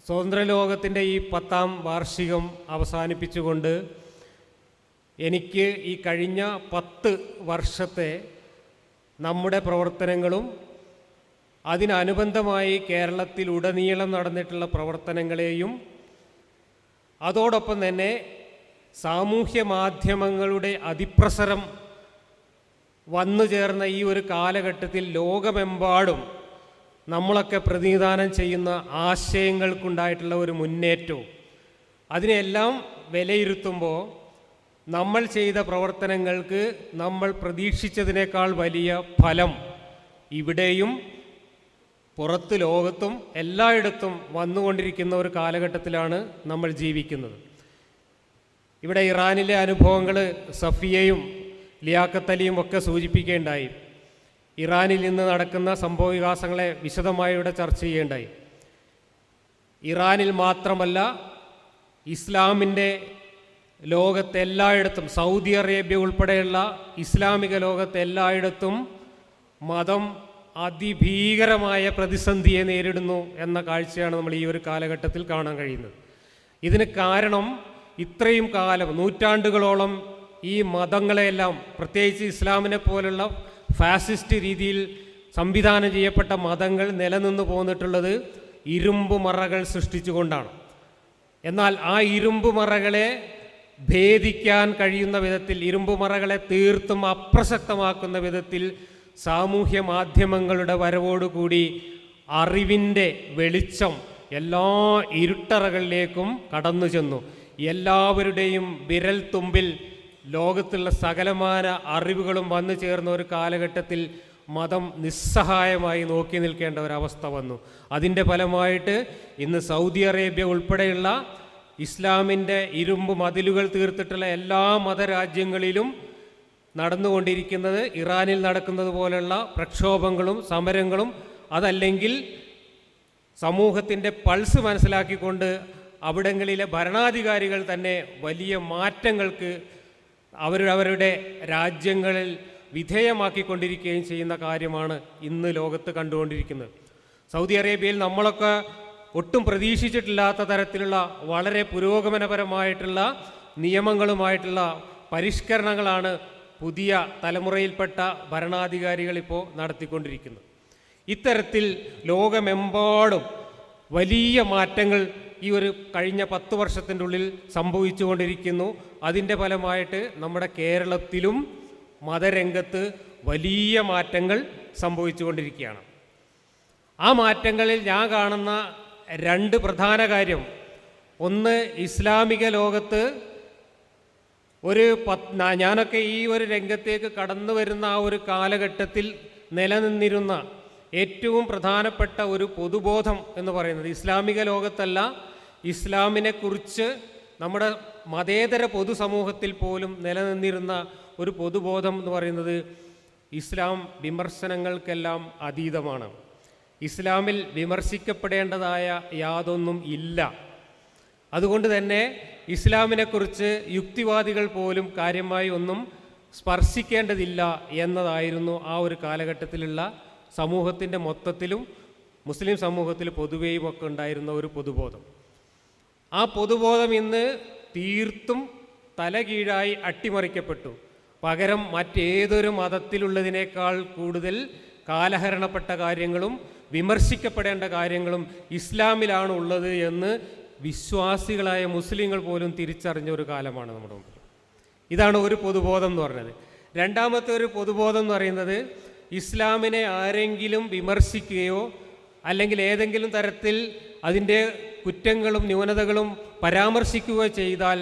സ്വതന്ത്രലോകത്തിൻ്റെ ഈ 10ാം വാർഷികം അവസാനിപ്പിച്ചുകൊണ്ട് എനിക്ക് ഈ കഴിഞ്ഞ 10 വർഷത്തെ നമ്മുടെ പ്രവർത്തനങ്ങളും അതിനനുബന്ധമായി കേരളത്തിലുടനീളം നടന്നിട്ടുള്ള പ്രവർത്തനങ്ങളെയും അതോടൊപ്പം തന്നെ സാമൂഹ്യ മാധ്യമങ്ങളുടെ അതിപ്രസരം വന്നു ചേർന്ന ഈ ഒരു കാലഘട്ടത്തിൽ ലോകമെമ്പാടും നമ്മളൊക്കെ പ്രതിനിധാനം ചെയ്യുന്ന ആശയങ്ങൾക്കുണ്ടായിട്ടുള്ള ഒരു മുന്നേറ്റവും അതിനെല്ലാം വിലയിരുത്തുമ്പോൾ നമ്മൾ ചെയ്ത പ്രവർത്തനങ്ങൾക്ക് നമ്മൾ പ്രതീക്ഷിച്ചതിനേക്കാൾ വലിയ ഫലം ഇവിടെയും പുറത്ത് ലോകത്തും എല്ലായിടത്തും വന്നുകൊണ്ടിരിക്കുന്ന ഒരു കാലഘട്ടത്തിലാണ് നമ്മൾ ജീവിക്കുന്നത്. ഇവിടെ ഇറാനിലെ അനുഭവങ്ങൾ സഫിയയും ലിയാഖത്ത് അലിയും ഒക്കെ സൂചിപ്പിക്കുകയുണ്ടായി. ഇറാനിൽ നിന്ന് നടക്കുന്ന സംഭവവികാസങ്ങളെ വിശദമായി ഇവിടെ ചർച്ച ചെയ്യേണ്ടായി. ഇറാനിൽ മാത്രമല്ല, ഇസ്ലാമിൻ്റെ ലോകത്തെല്ലായിടത്തും, സൗദി അറേബ്യ ഉൾപ്പെടെയുള്ള ഇസ്ലാമിക ലോകത്തെല്ലായിടത്തും മതം അതിഭീകരമായ പ്രതിസന്ധിയെ നേരിടുന്നു എന്ന കാഴ്ചയാണ് നമ്മൾ ഈ ഒരു കാലഘട്ടത്തിൽ കാണാൻ കഴിയുന്നത്. ഇതിന് കാരണം ഇത്രയും കാലം, നൂറ്റാണ്ടുകളോളം ഈ മതങ്ങളെല്ലാം, പ്രത്യേകിച്ച് ഇസ്ലാമിനെ പോലുള്ള ഫാസിസ്റ്റ് രീതിയിൽ സംവിധാനം ചെയ്യപ്പെട്ട മതങ്ങൾ നിലനിന്ന് പോന്നിട്ടുള്ളത് ഇരുമ്പ് മറകൾ സൃഷ്ടിച്ചുകൊണ്ടാണ്. എന്നാൽ ആ ഇരുമ്പ് മറകളെ ഭേദിക്കാൻ കഴിയുന്ന വിധത്തിൽ, ഇരുമ്പ് മറകളെ തീർത്തും അപ്രസക്തമാക്കുന്ന വിധത്തിൽ സാമൂഹ്യ മാധ്യമങ്ങളുടെ വരവോടുകൂടി അറിവിൻ്റെ വെളിച്ചം എല്ലാ ഇരുട്ടറകളിലേക്കും കടന്നു ചെന്നു. എല്ലാവരുടെയും വിരൽ തുമ്പിൽ ലോകത്തുള്ള സകലമാന അറിവുകളും വന്നു ചേർന്ന ഒരു കാലഘട്ടത്തിൽ മതം നിസ്സഹായമായി നോക്കി നിൽക്കേണ്ട ഒരവസ്ഥ വന്നു. അതിൻ്റെ ഫലമായിട്ട് ഇന്ന് സൗദി അറേബ്യ ഉൾപ്പെടെയുള്ള ഇസ്ലാമിൻ്റെ ഇരുമ്പ് മതിലുകൾ തീർത്തിട്ടുള്ള എല്ലാ മതരാജ്യങ്ങളിലും നടന്നുകൊണ്ടിരിക്കുന്നത് ഇറാനിൽ നടക്കുന്നത് പോലുള്ള പ്രക്ഷോഭങ്ങളും സമരങ്ങളും, അതല്ലെങ്കിൽ സമൂഹത്തിൻ്റെ പൾസ് മനസ്സിലാക്കിക്കൊണ്ട് അവിടങ്ങളിലെ ഭരണാധികാരികൾ തന്നെ വലിയ മാറ്റങ്ങൾക്ക് അവരവരുടെ രാജ്യങ്ങളിൽ വിധേയമാക്കിക്കൊണ്ടിരിക്കുകയും ചെയ്യുന്ന കാര്യമാണ് ഇന്ന് ലോകത്ത് കണ്ടുകൊണ്ടിരിക്കുന്നത്. സൗദി അറേബ്യയിൽ നമ്മളൊക്കെ ഒട്ടും പ്രതീക്ഷിച്ചിട്ടില്ലാത്ത തരത്തിലുള്ള വളരെ പുരോഗമനപരമായിട്ടുള്ള നിയമങ്ങളുമായിട്ടുള്ള പരിഷ്കരണങ്ങളാണ് പുതിയ തലമുറയിൽപ്പെട്ട ഭരണാധികാരികൾ ഇപ്പോൾ നടത്തിക്കൊണ്ടിരിക്കുന്നത്. ഇത്തരത്തിൽ ലോകമെമ്പാടും വലിയ മാറ്റങ്ങൾ ഈ ഒരു കഴിഞ്ഞ 10 വർഷത്തിൻ്റെ ഉള്ളിൽ സംഭവിച്ചുകൊണ്ടിരിക്കുന്നു. അതിൻ്റെ ഫലമായിട്ട് നമ്മുടെ കേരളത്തിലും മതരംഗത്ത് വലിയ മാറ്റങ്ങൾ സംഭവിച്ചുകൊണ്ടിരിക്കുകയാണ്. ആ മാറ്റങ്ങളിൽ ഞാൻ കാണുന്ന 2 പ്രധാന കാര്യം, ഒന്ന്, ഇസ്ലാമിക ലോകത്ത് ഞാനൊക്കെ ഈ ഒരു രംഗത്തേക്ക് കടന്നു വരുന്ന ആ ഒരു കാലഘട്ടത്തിൽ നിലനിന്നിരുന്ന ഏറ്റവും പ്രധാനപ്പെട്ട ഒരു പൊതുബോധം എന്ന് പറയുന്നത്, ഇസ്ലാമിക ലോകത്തല്ല, ഇസ്ലാമിനെക്കുറിച്ച് നമ്മുടെ മതേതര പൊതുസമൂഹത്തിൽ പോലും നിലനിന്നിരുന്ന ഒരു പൊതുബോധം എന്ന് പറയുന്നത് ഇസ്ലാം വിമർശനങ്ങൾക്കെല്ലാം അതീതമാണ്. ഇസ്ലാമിൽ വിമർശിക്കപ്പെടേണ്ടതായ യാതൊന്നും ഇല്ല. അതുകൊണ്ട് തന്നെ ഇസ്ലാമിനെക്കുറിച്ച് യുക്തിവാദികൾ പോലും കാര്യമായി ഒന്നും സ്പർശിക്കേണ്ടതില്ല എന്നതായിരുന്നു ആ ഒരു കാലഘട്ടത്തിലുള്ള സമൂഹത്തിൻ്റെ മൊത്തത്തിലും മുസ്ലിം സമൂഹത്തിൽ പൊതുവേയും ഒക്കെ ഉണ്ടായിരുന്ന ഒരു പൊതുബോധം. ആ പൊതുബോധം ഇന്ന് തീർത്തും തലകീഴായി അട്ടിമറിക്കപ്പെട്ടു. പകരം മറ്റേതൊരു മതത്തിലുള്ളതിനേക്കാൾ കൂടുതൽ കാലഹരണപ്പെട്ട കാര്യങ്ങളും വിമർശിക്കപ്പെടേണ്ട കാര്യങ്ങളും ഇസ്ലാമിലാണ് ഉള്ളത് എന്ന് വിശ്വാസികളായ മുസ്ലിങ്ങൾ പോലും തിരിച്ചറിഞ്ഞ ഒരു കാലമാണ് നമ്മുടെ മുമ്പിൽ. ഇതാണ് ഒരു പൊതുബോധം എന്ന് പറഞ്ഞത്. രണ്ടാമത്തെ ഒരു പൊതുബോധം എന്ന് പറയുന്നത്, ഇസ്ലാമിനെ ആരെങ്കിലും വിമർശിക്കുകയോ അല്ലെങ്കിൽ ഏതെങ്കിലും തരത്തിൽ അതിൻ്റെ കുറ്റങ്ങളും ന്യൂനതകളും പരാമർശിക്കുകയോ ചെയ്താൽ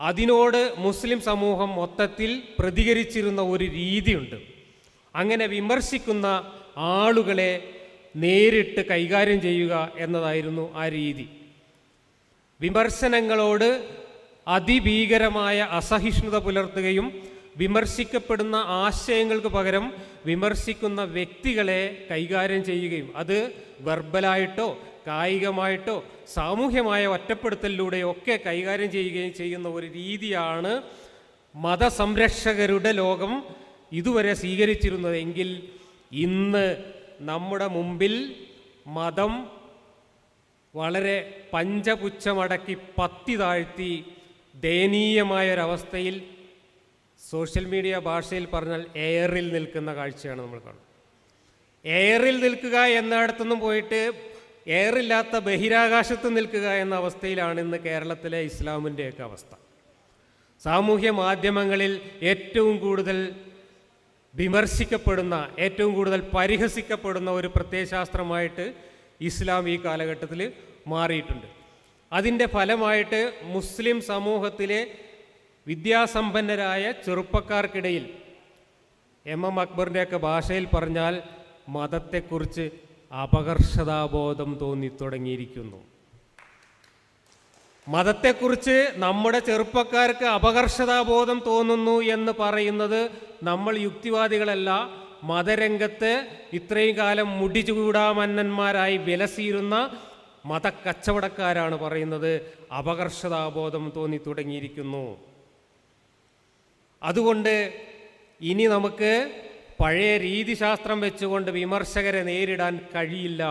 അതിനോട് മുസ്ലിം സമൂഹം മൊത്തത്തിൽ പ്രതികരിച്ചിരുന്ന ഒരു രീതിയുണ്ട്. അങ്ങനെ വിമർശിക്കുന്ന ആളുകളെ നേരിട്ട് കൈകാര്യം ചെയ്യുക എന്നതായിരുന്നു ആ രീതി. വിമർശനങ്ങളോട് അതിഭീകരമായ അസഹിഷ്ണുത പുലർത്തുകയും വിമർശിക്കപ്പെടുന്ന ആശയങ്ങൾക്ക് പകരം വിമർശിക്കുന്ന വ്യക്തികളെ കൈകാര്യം ചെയ്യുകയും അത് വെർബലായിട്ടോ കായികമായിട്ടോ സാമൂഹ്യമായ ഒറ്റപ്പെടുത്തലിലൂടെയോ ഒക്കെ കൈകാര്യം ചെയ്യുകയും ചെയ്യുന്ന ഒരു രീതിയാണ് മതസംരക്ഷകരുടെ ലോകം ഇതുവരെ സ്വീകരിച്ചിരുന്നതെങ്കിൽ ഇന്ന് നമ്മുടെ മുമ്പിൽ മതം വളരെ പഞ്ചപുച്ഛമടക്കി പത്തി താഴ്ത്തി ദയനീയമായൊരവസ്ഥയിൽ സോഷ്യൽ മീഡിയ ഭാഷയിൽ പറഞ്ഞാൽ എയറിൽ നിൽക്കുന്ന കാഴ്ചയാണ് നമ്മൾ കാണുന്നത്. എയറിൽ നിൽക്കുക എന്നിടത്തുനിന്നും പോയിട്ട് എയറില്ലാത്ത ബഹിരാകാശത്ത് നിൽക്കുക എന്ന അവസ്ഥയിലാണ് ഇന്ന് കേരളത്തിലെ ഇസ്ലാമിൻ്റെയൊക്കെ അവസ്ഥ. സാമൂഹ്യ മാധ്യമങ്ങളിൽ ഏറ്റവും കൂടുതൽ വിമർശിക്കപ്പെടുന്ന, ഏറ്റവും കൂടുതൽ പരിഹസിക്കപ്പെടുന്ന ഒരു പ്രത്യയശാസ്ത്രമായിട്ട് ഇസ്ലാം ഈ കാലഘട്ടത്തിൽ മാറിയിട്ടുണ്ട്. അതിൻ്റെ ഫലമായിട്ട് മുസ്ലിം സമൂഹത്തിലെ വിദ്യാസമ്പന്നരായ ചെറുപ്പക്കാർക്കിടയിൽ എം അക്ബറിൻ്റെയൊക്കെ ഭാഷയിൽ പറഞ്ഞാൽ മതത്തെക്കുറിച്ച് അപകർഷതാബോധം തോന്നിത്തുടങ്ങിയിരിക്കുന്നു. മതത്തെക്കുറിച്ച് നമ്മുടെ ചെറുപ്പക്കാർക്ക് അപകർഷതാബോധം തോന്നുന്നു എന്ന് പറയുന്നത് നമ്മൾ യുക്തിവാദികളല്ല, മതരംഗത്ത് ഇത്രയും കാലം മുടിചൂടാമന്നന്മാരായി വിലസിയിരുന്ന മതക്കച്ചവടക്കാരാണ് പറയുന്നത്. അപകർഷതാബോധം തോന്നി തുടങ്ങിയിരിക്കുന്നു. അതുകൊണ്ട് ഇനി നമുക്ക് പഴയ രീതിശാസ്ത്രം വെച്ചുകൊണ്ട് വിമർശകരെ നേരിടാൻ കഴിയില്ല.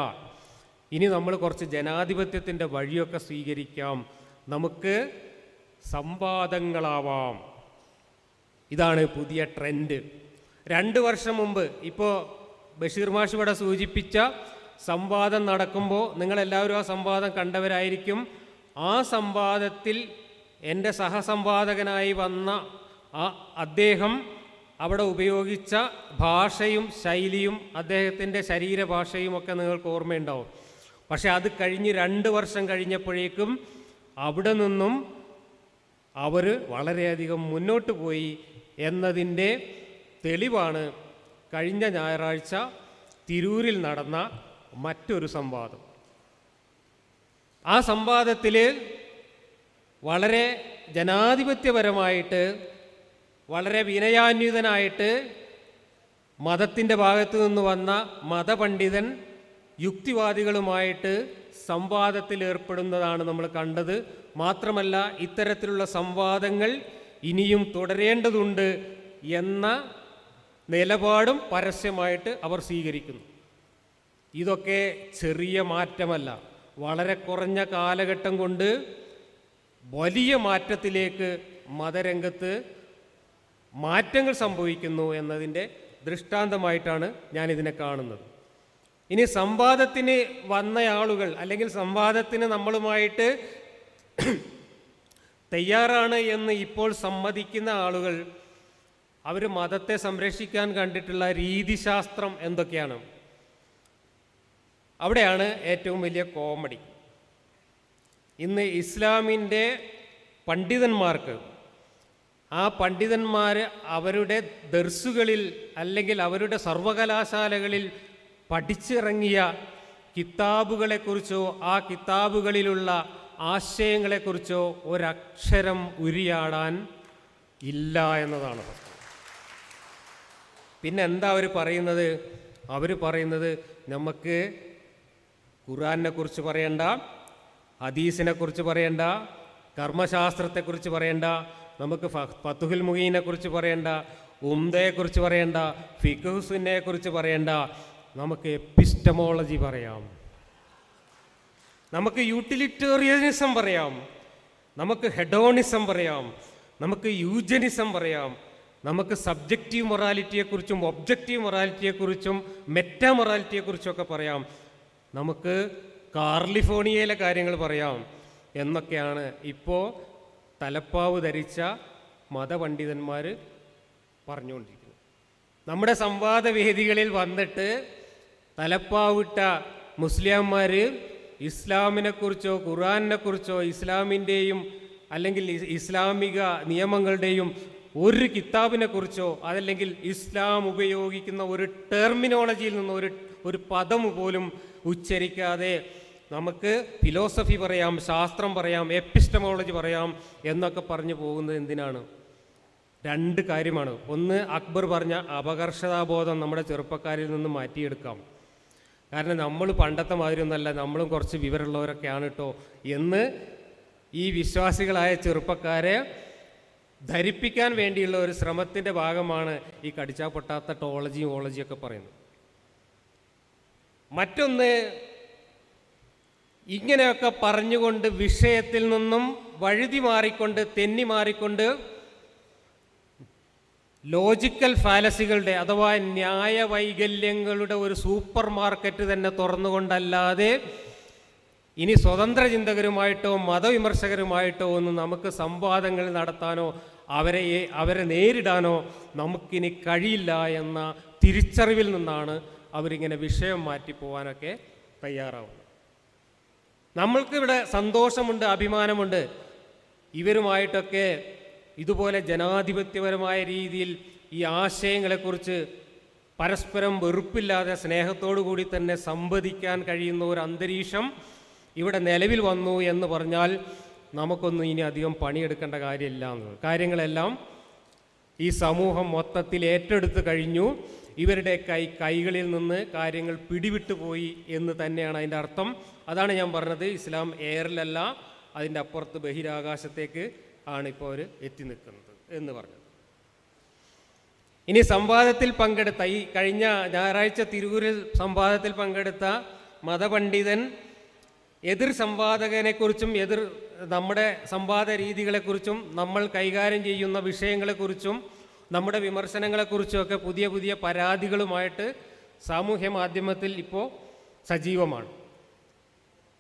ഇനി നമ്മൾ കുറച്ച് ജനാധിപത്യത്തിൻ്റെ വഴിയൊക്കെ സ്വീകരിക്കാം. നമുക്ക് സംവാദങ്ങളാവാം. ഇതാണ് പുതിയ ട്രെൻഡ്. 2 വർഷം മുമ്പ് ഇപ്പോൾ ബഷീർ മാഷ് ഇവിടെ സൂചിപ്പിച്ച സംവാദം നടക്കുമ്പോൾ നിങ്ങളെല്ലാവരും ആ സംവാദം കണ്ടവരായിരിക്കും. ആ സംവാദത്തിൽ എൻ്റെ സഹസംവാദകനായി വന്ന അദ്ദേഹം അവിടെ ഉപയോഗിച്ച ഭാഷയും ശൈലിയും അദ്ദേഹത്തിൻ്റെ ശരീരഭാഷയും ഒക്കെ നിങ്ങൾക്ക് ഓർമ്മയുണ്ടാവും. പക്ഷെ അത് കഴിഞ്ഞ് 2 വർഷം കഴിഞ്ഞപ്പോഴേക്കും അവിടെ നിന്നും അവർ വളരെയധികം മുന്നോട്ട് പോയി എന്നതിൻ്റെ തെളിവാണ് കഴിഞ്ഞ ഞായറാഴ്ച തിരൂരിൽ നടന്ന മറ്റൊരു സംവാദം. ആ സംവാദത്തിൽ വളരെ ജനാധിപത്യപരമായിട്ട്, വളരെ വിനയാന്വിതനായിട്ട് മതത്തിൻ്റെ ഭാഗത്തു നിന്ന് വന്ന മതപണ്ഡിതൻ യുക്തിവാദികളുമായിട്ട് സംവാദത്തിൽ ഏർപ്പെടുന്നതാണ് നമ്മൾ കണ്ടത്. മാത്രമല്ല, ഇത്തരത്തിലുള്ള സംവാദങ്ങൾ ഇനിയും തുടരേണ്ടതുണ്ട് എന്ന നിലപാടും പരസ്യമായിട്ട് അവർ സ്വീകരിക്കുന്നു. ഇതൊക്കെ ചെറിയ മാറ്റമല്ല. വളരെ കുറഞ്ഞ കാലഘട്ടം കൊണ്ട് വലിയ മാറ്റത്തിലേക്ക് മതരംഗത്ത് മാറ്റങ്ങൾ സംഭവിക്കുന്നു എന്നതിൻ്റെ ദൃഷ്ടാന്തമായിട്ടാണ് ഞാനിതിനെ കാണുന്നത്. ഇനി സംവാദത്തിന് വന്ന ആളുകൾ, അല്ലെങ്കിൽ സംവാദത്തിന് നമ്മളുമായിട്ട് തയ്യാറാണ് എന്ന് ഇപ്പോൾ സമ്മതിക്കുന്ന ആളുകൾ, അവർ മതത്തെ സംരക്ഷിക്കാൻ കണ്ടിട്ടുള്ള രീതിശാസ്ത്രം എന്തൊക്കെയാണ്? അവിടെയാണ് ഏറ്റവും വലിയ കോമഡി. ഇന്ന് ഇസ്ലാമിൻ്റെ പണ്ഡിതന്മാർക്ക്, ആ പണ്ഡിതന്മാർ അവരുടെ ദർസുകളിൽ അല്ലെങ്കിൽ അവരുടെ സർവകലാശാലകളിൽ പഠിച്ചിറങ്ങിയ കിതാബുകളെക്കുറിച്ചോ ആ കിതാബുകളിലുള്ള ആശയങ്ങളെക്കുറിച്ചോ ഒരക്ഷരം ഉരിയാടാൻ ഇല്ല എന്നതാണ് പ്രശ്നം. പിന്നെ എന്താ അവർ പറയുന്നത്? അവർ പറയുന്നത് നമുക്ക് ഖുർആനെ കുറിച്ച് പറയണ്ട, ഹദീസിനെ കുറിച്ച് പറയണ്ട, കർമ്മശാസ്ത്രത്തെക്കുറിച്ച് പറയണ്ട, നമുക്ക് ഫതുഹുൽ മുഈനെ കുറിച്ച് പറയണ്ട, ഉംദയെക്കുറിച്ച് പറയണ്ട, ഫിഖ്ഹ് സുന്നയെക്കുറിച്ച് പറയണ്ട, നമുക്ക് എപ്പിസ്റ്റമോളജി പറയാം, നമുക്ക് യൂട്ടിലിറ്റേറിയനിസം പറയാം, നമുക്ക് ഹെഡോണിസം പറയാം, നമുക്ക് യൂജനിസം പറയാം, നമുക്ക് സബ്ജക്റ്റീവ് മൊറാലിറ്റിയെക്കുറിച്ചും ഒബ്ജക്റ്റീവ് മൊറാലിറ്റിയെക്കുറിച്ചും മെറ്റാ മൊറാലിറ്റിയെക്കുറിച്ചൊക്കെ പറയാം, നമുക്ക് കാർലിഫോർണിയയിലെ കാര്യങ്ങൾ പറയാം എന്നൊക്കെയാണ് ഇപ്പോൾ തലപ്പാവ് ധരിച്ച മതപണ്ഡിതന്മാർ പറഞ്ഞുകൊണ്ടിരിക്കുന്നത്. നമ്മുടെ സംവാദവേദികളിൽ വന്നിട്ട് തലപ്പാവിട്ട മുസ്ലിംമാർ ഇസ്ലാമിനെക്കുറിച്ചോ ഖുർആനെക്കുറിച്ചോ ഇസ്ലാമിൻ്റെയും അല്ലെങ്കിൽ ഇസ്ലാമിക നിയമങ്ങളുടെയും ഒരു കിതാബിനെക്കുറിച്ചോ അതല്ലെങ്കിൽ ഇസ്ലാം ഉപയോഗിക്കുന്ന ഒരു ടെർമിനോളജിയിൽ നിന്ന് ഒരു പദം പോലും ഉച്ചരിക്കാതെ നമുക്ക് ഫിലോസഫി പറയാം, ശാസ്ത്രം പറയാം, എപ്പിസ്റ്റമോളജി പറയാം എന്നൊക്കെ പറഞ്ഞു പോകുന്നത് എന്തിനാണ്? 2 കാര്യമാണ്. ഒന്ന്, അക്ബർ പറഞ്ഞ അപകർഷതാബോധം നമ്മുടെ ചെറുപ്പക്കാരിൽ നിന്ന് മാറ്റിയെടുക്കാം. കാരണം നമ്മൾ പണ്ടത്തെ മാതിരി ഒന്നല്ല, നമ്മളും കുറച്ച് വിവരമുള്ളവരൊക്കെയാണ് കേട്ടോ എന്ന് ഈ വിശ്വാസികളായ ചെറുപ്പക്കാരെ ധരിപ്പിക്കാൻ വേണ്ടിയുള്ള ഒരു ശ്രമത്തിൻ്റെ ഭാഗമാണ് ഈ കടിച്ചാ പൊട്ടാത്ത ടോളജിയും ഓളജിയൊക്കെ പറയുന്നത്. മറ്റൊന്ന്, ഇങ്ങനെയൊക്കെ പറഞ്ഞുകൊണ്ട് വിഷയത്തിൽ നിന്നും വഴുതി മാറിക്കൊണ്ട് തെന്നി മാറിക്കൊണ്ട് ലോജിക്കൽ ഫാലസികളുടെ അഥവാ ന്യായവൈകല്യങ്ങളുടെ ഒരു സൂപ്പർ മാർക്കറ്റ് തന്നെ തുറന്നുകൊണ്ടല്ലാതെ ഇനി സ്വതന്ത്ര ചിന്തകരുമായിട്ടോ മതവിമർശകരുമായിട്ടോ ഒന്നും നമുക്ക് സംവാദങ്ങൾ നടത്താനോ അവരെ നേരിടാനോ നമുക്കിനി കഴിയില്ല എന്ന തിരിച്ചറിവിൽ നിന്നാണ് അവരിങ്ങനെ വിഷയം മാറ്റിപ്പോവാനൊക്കെ തയ്യാറാവുന്നത്. നമ്മൾക്കിവിടെ സന്തോഷമുണ്ട്, അഭിമാനമുണ്ട്. ഇവരുമായിട്ടൊക്കെ ഇതുപോലെ ജനാധിപത്യപരമായ രീതിയിൽ ഈ ആശയങ്ങളെക്കുറിച്ച് പരസ്പരം വെറുപ്പില്ലാതെ സ്നേഹത്തോടു കൂടി തന്നെ സംവദിക്കാൻ കഴിയുന്ന ഒരു അന്തരീക്ഷം ഇവിടെ നിലവിൽ വന്നു എന്ന് പറഞ്ഞാൽ നമുക്കൊന്നും ഇനി അധികം പണിയെടുക്കേണ്ട കാര്യമില്ല എന്നത്. കാര്യങ്ങളെല്ലാം ഈ സമൂഹം മൊത്തത്തിൽ ഏറ്റെടുത്ത് കഴിഞ്ഞു. ഇവരുടെ കൈകളിൽ നിന്ന് കാര്യങ്ങൾ പിടിവിട്ടു പോയി എന്ന് തന്നെയാണ് അതിൻ്റെ അർത്ഥം. അതാണ് ഞാൻ പറഞ്ഞത്, ഇസ്ലാം എയറിലല്ല, അതിൻ്റെ അപ്പുറത്ത് ബഹിരാകാശത്തേക്ക് ആണ് ഇപ്പോൾ അവർ എത്തി നിൽക്കുന്നത് എന്ന് പറഞ്ഞത്. ഇനി സംവാദത്തിൽ പങ്കെടുത്ത ഈ കഴിഞ്ഞ ഞായറാഴ്ച തിരൂരിൽ സംവാദത്തിൽ പങ്കെടുത്ത മതപണ്ഡിതൻ എതിർ സംവാദകനെക്കുറിച്ചും നമ്മുടെ സംവാദ രീതികളെക്കുറിച്ചും നമ്മൾ കൈകാര്യം ചെയ്യുന്ന വിഷയങ്ങളെക്കുറിച്ചും നമ്മുടെ വിമർശനങ്ങളെക്കുറിച്ചുമൊക്കെ പുതിയ പുതിയ പരാതികളുമായിട്ട് സാമൂഹ്യ മാധ്യമത്തിൽ ഇപ്പോൾ സജീവമാണ്.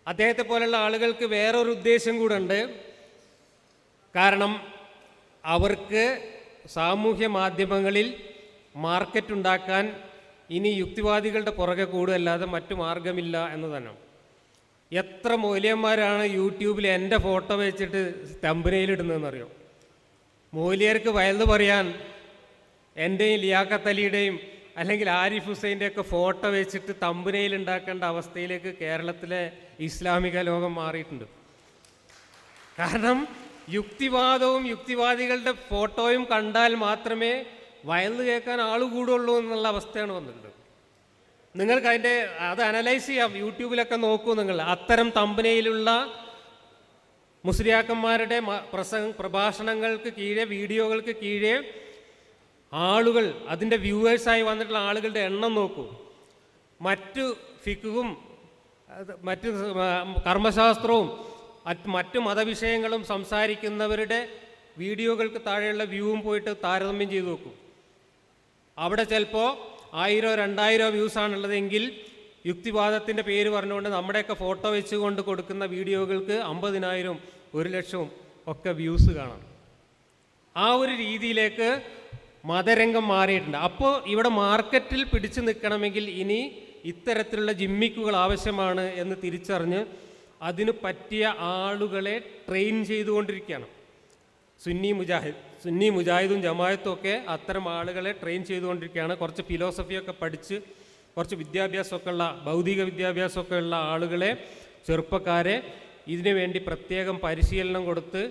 അദ്ദേഹത്തെ പോലുള്ള ആളുകൾക്ക് വേറൊരു ഉദ്ദേശം കൂടെ ഉണ്ട്. കാരണം അവർക്ക് സാമൂഹ്യ മാധ്യമങ്ങളിൽ മാർക്കറ്റ് ഉണ്ടാക്കാൻ ഇനി യുക്തിവാദികളുടെ പുറകെ കൂടുകയല്ലാതെ മറ്റു മാർഗമില്ല എന്ന് തന്നെ. എത്ര മൂല്യന്മാരാണ് യൂട്യൂബിൽ എൻ്റെ ഫോട്ടോ വെച്ചിട്ട് തമ്പനയിലിടുന്നതെന്നറിയോ? മൂല്യർക്ക് വയല് പറയാൻ എൻ്റെയും ലിയാഖത്ത് അലിയുടെയും അല്ലെങ്കിൽ ആരിഫ് ഹുസൈൻ്റെയൊക്കെ ഫോട്ടോ വെച്ചിട്ട് തമ്പനയിൽ ഉണ്ടാക്കേണ്ട അവസ്ഥയിലേക്ക് കേരളത്തിലെ ഇസ്ലാമിക ലോകം മാറിയിട്ടുണ്ട്. കാരണം യുക്തിവാദവും യുക്തിവാദികളുടെ ഫോട്ടോയും കണ്ടാൽ മാത്രമേ വയല് കേൾക്കാൻ ആൾ കൂടുള്ളൂ എന്നുള്ള അവസ്ഥയാണ് വന്നിട്ടുള്ളത്. നിങ്ങൾക്ക് അത് അനലൈസ് ചെയ്യാം, യൂട്യൂബിലൊക്കെ നോക്കൂ നിങ്ങൾ. അത്തരം തമ്പനയിലുള്ള മുസ്ലിയാക്കന്മാരുടെ പ്രഭാഷണങ്ങൾക്ക് കീഴെ, വീഡിയോകൾക്ക് കീഴെ ആളുകൾ, അതിൻ്റെ വ്യൂവേഴ്സായി വന്നിട്ടുള്ള ആളുകളുടെ എണ്ണം നോക്കൂ. മറ്റു ഫിഖും മറ്റ് കർമ്മശാസ്ത്രവും മറ്റു മതവിഷയങ്ങളും സംസാരിക്കുന്നവരുടെ വീഡിയോകൾക്ക് താഴെയുള്ള വ്യൂവും പോയിട്ട് താരതമ്യം ചെയ്ത് നോക്കൂ. അവിടെ ചിലപ്പോൾ 1000-2000 വ്യൂസാണുള്ളതെങ്കിൽ യുക്തിവാദത്തിൻ്റെ പേര് പറഞ്ഞുകൊണ്ട് നമ്മുടെയൊക്കെ ഫോട്ടോ വെച്ചുകൊണ്ട് കൊടുക്കുന്ന വീഡിയോകൾക്ക് 50,000, 1,00,000 ഒക്കെ വ്യൂസ് കാണാം. ആ ഒരു രീതിയിലേക്ക് മതരംഗം മാറിയിട്ടുണ്ട്. അപ്പോൾ ഇവിടെ മാർക്കറ്റിൽ പിടിച്ചു നിൽക്കണമെങ്കിൽ ഇനി ഇത്തരത്തിലുള്ള ജിമ്മിക്കുകൾ ആവശ്യമാണ് എന്ന് തിരിച്ചറിഞ്ഞ് അതിന് പറ്റിയ ആളുകളെ ട്രെയിൻ ചെയ്തുകൊണ്ടിരിക്കുകയാണ്. സുന്നി മുജാഹിദും ജമാഅത്തും ഒക്കെ അത്തരം ആളുകളെ ട്രെയിൻ ചെയ്തുകൊണ്ടിരിക്കുകയാണ്. കുറച്ച് ഫിലോസഫിയൊക്കെ പഠിച്ച് കുറച്ച് വിദ്യാഭ്യാസമൊക്കെ ഉള്ള, ഭൗതിക വിദ്യാഭ്യാസമൊക്കെ ഉള്ള ആളുകളെ, ചെറുപ്പക്കാരെ ഇതിനു വേണ്ടി പ്രത്യേകം പരിശീലനം കൊടുത്ത്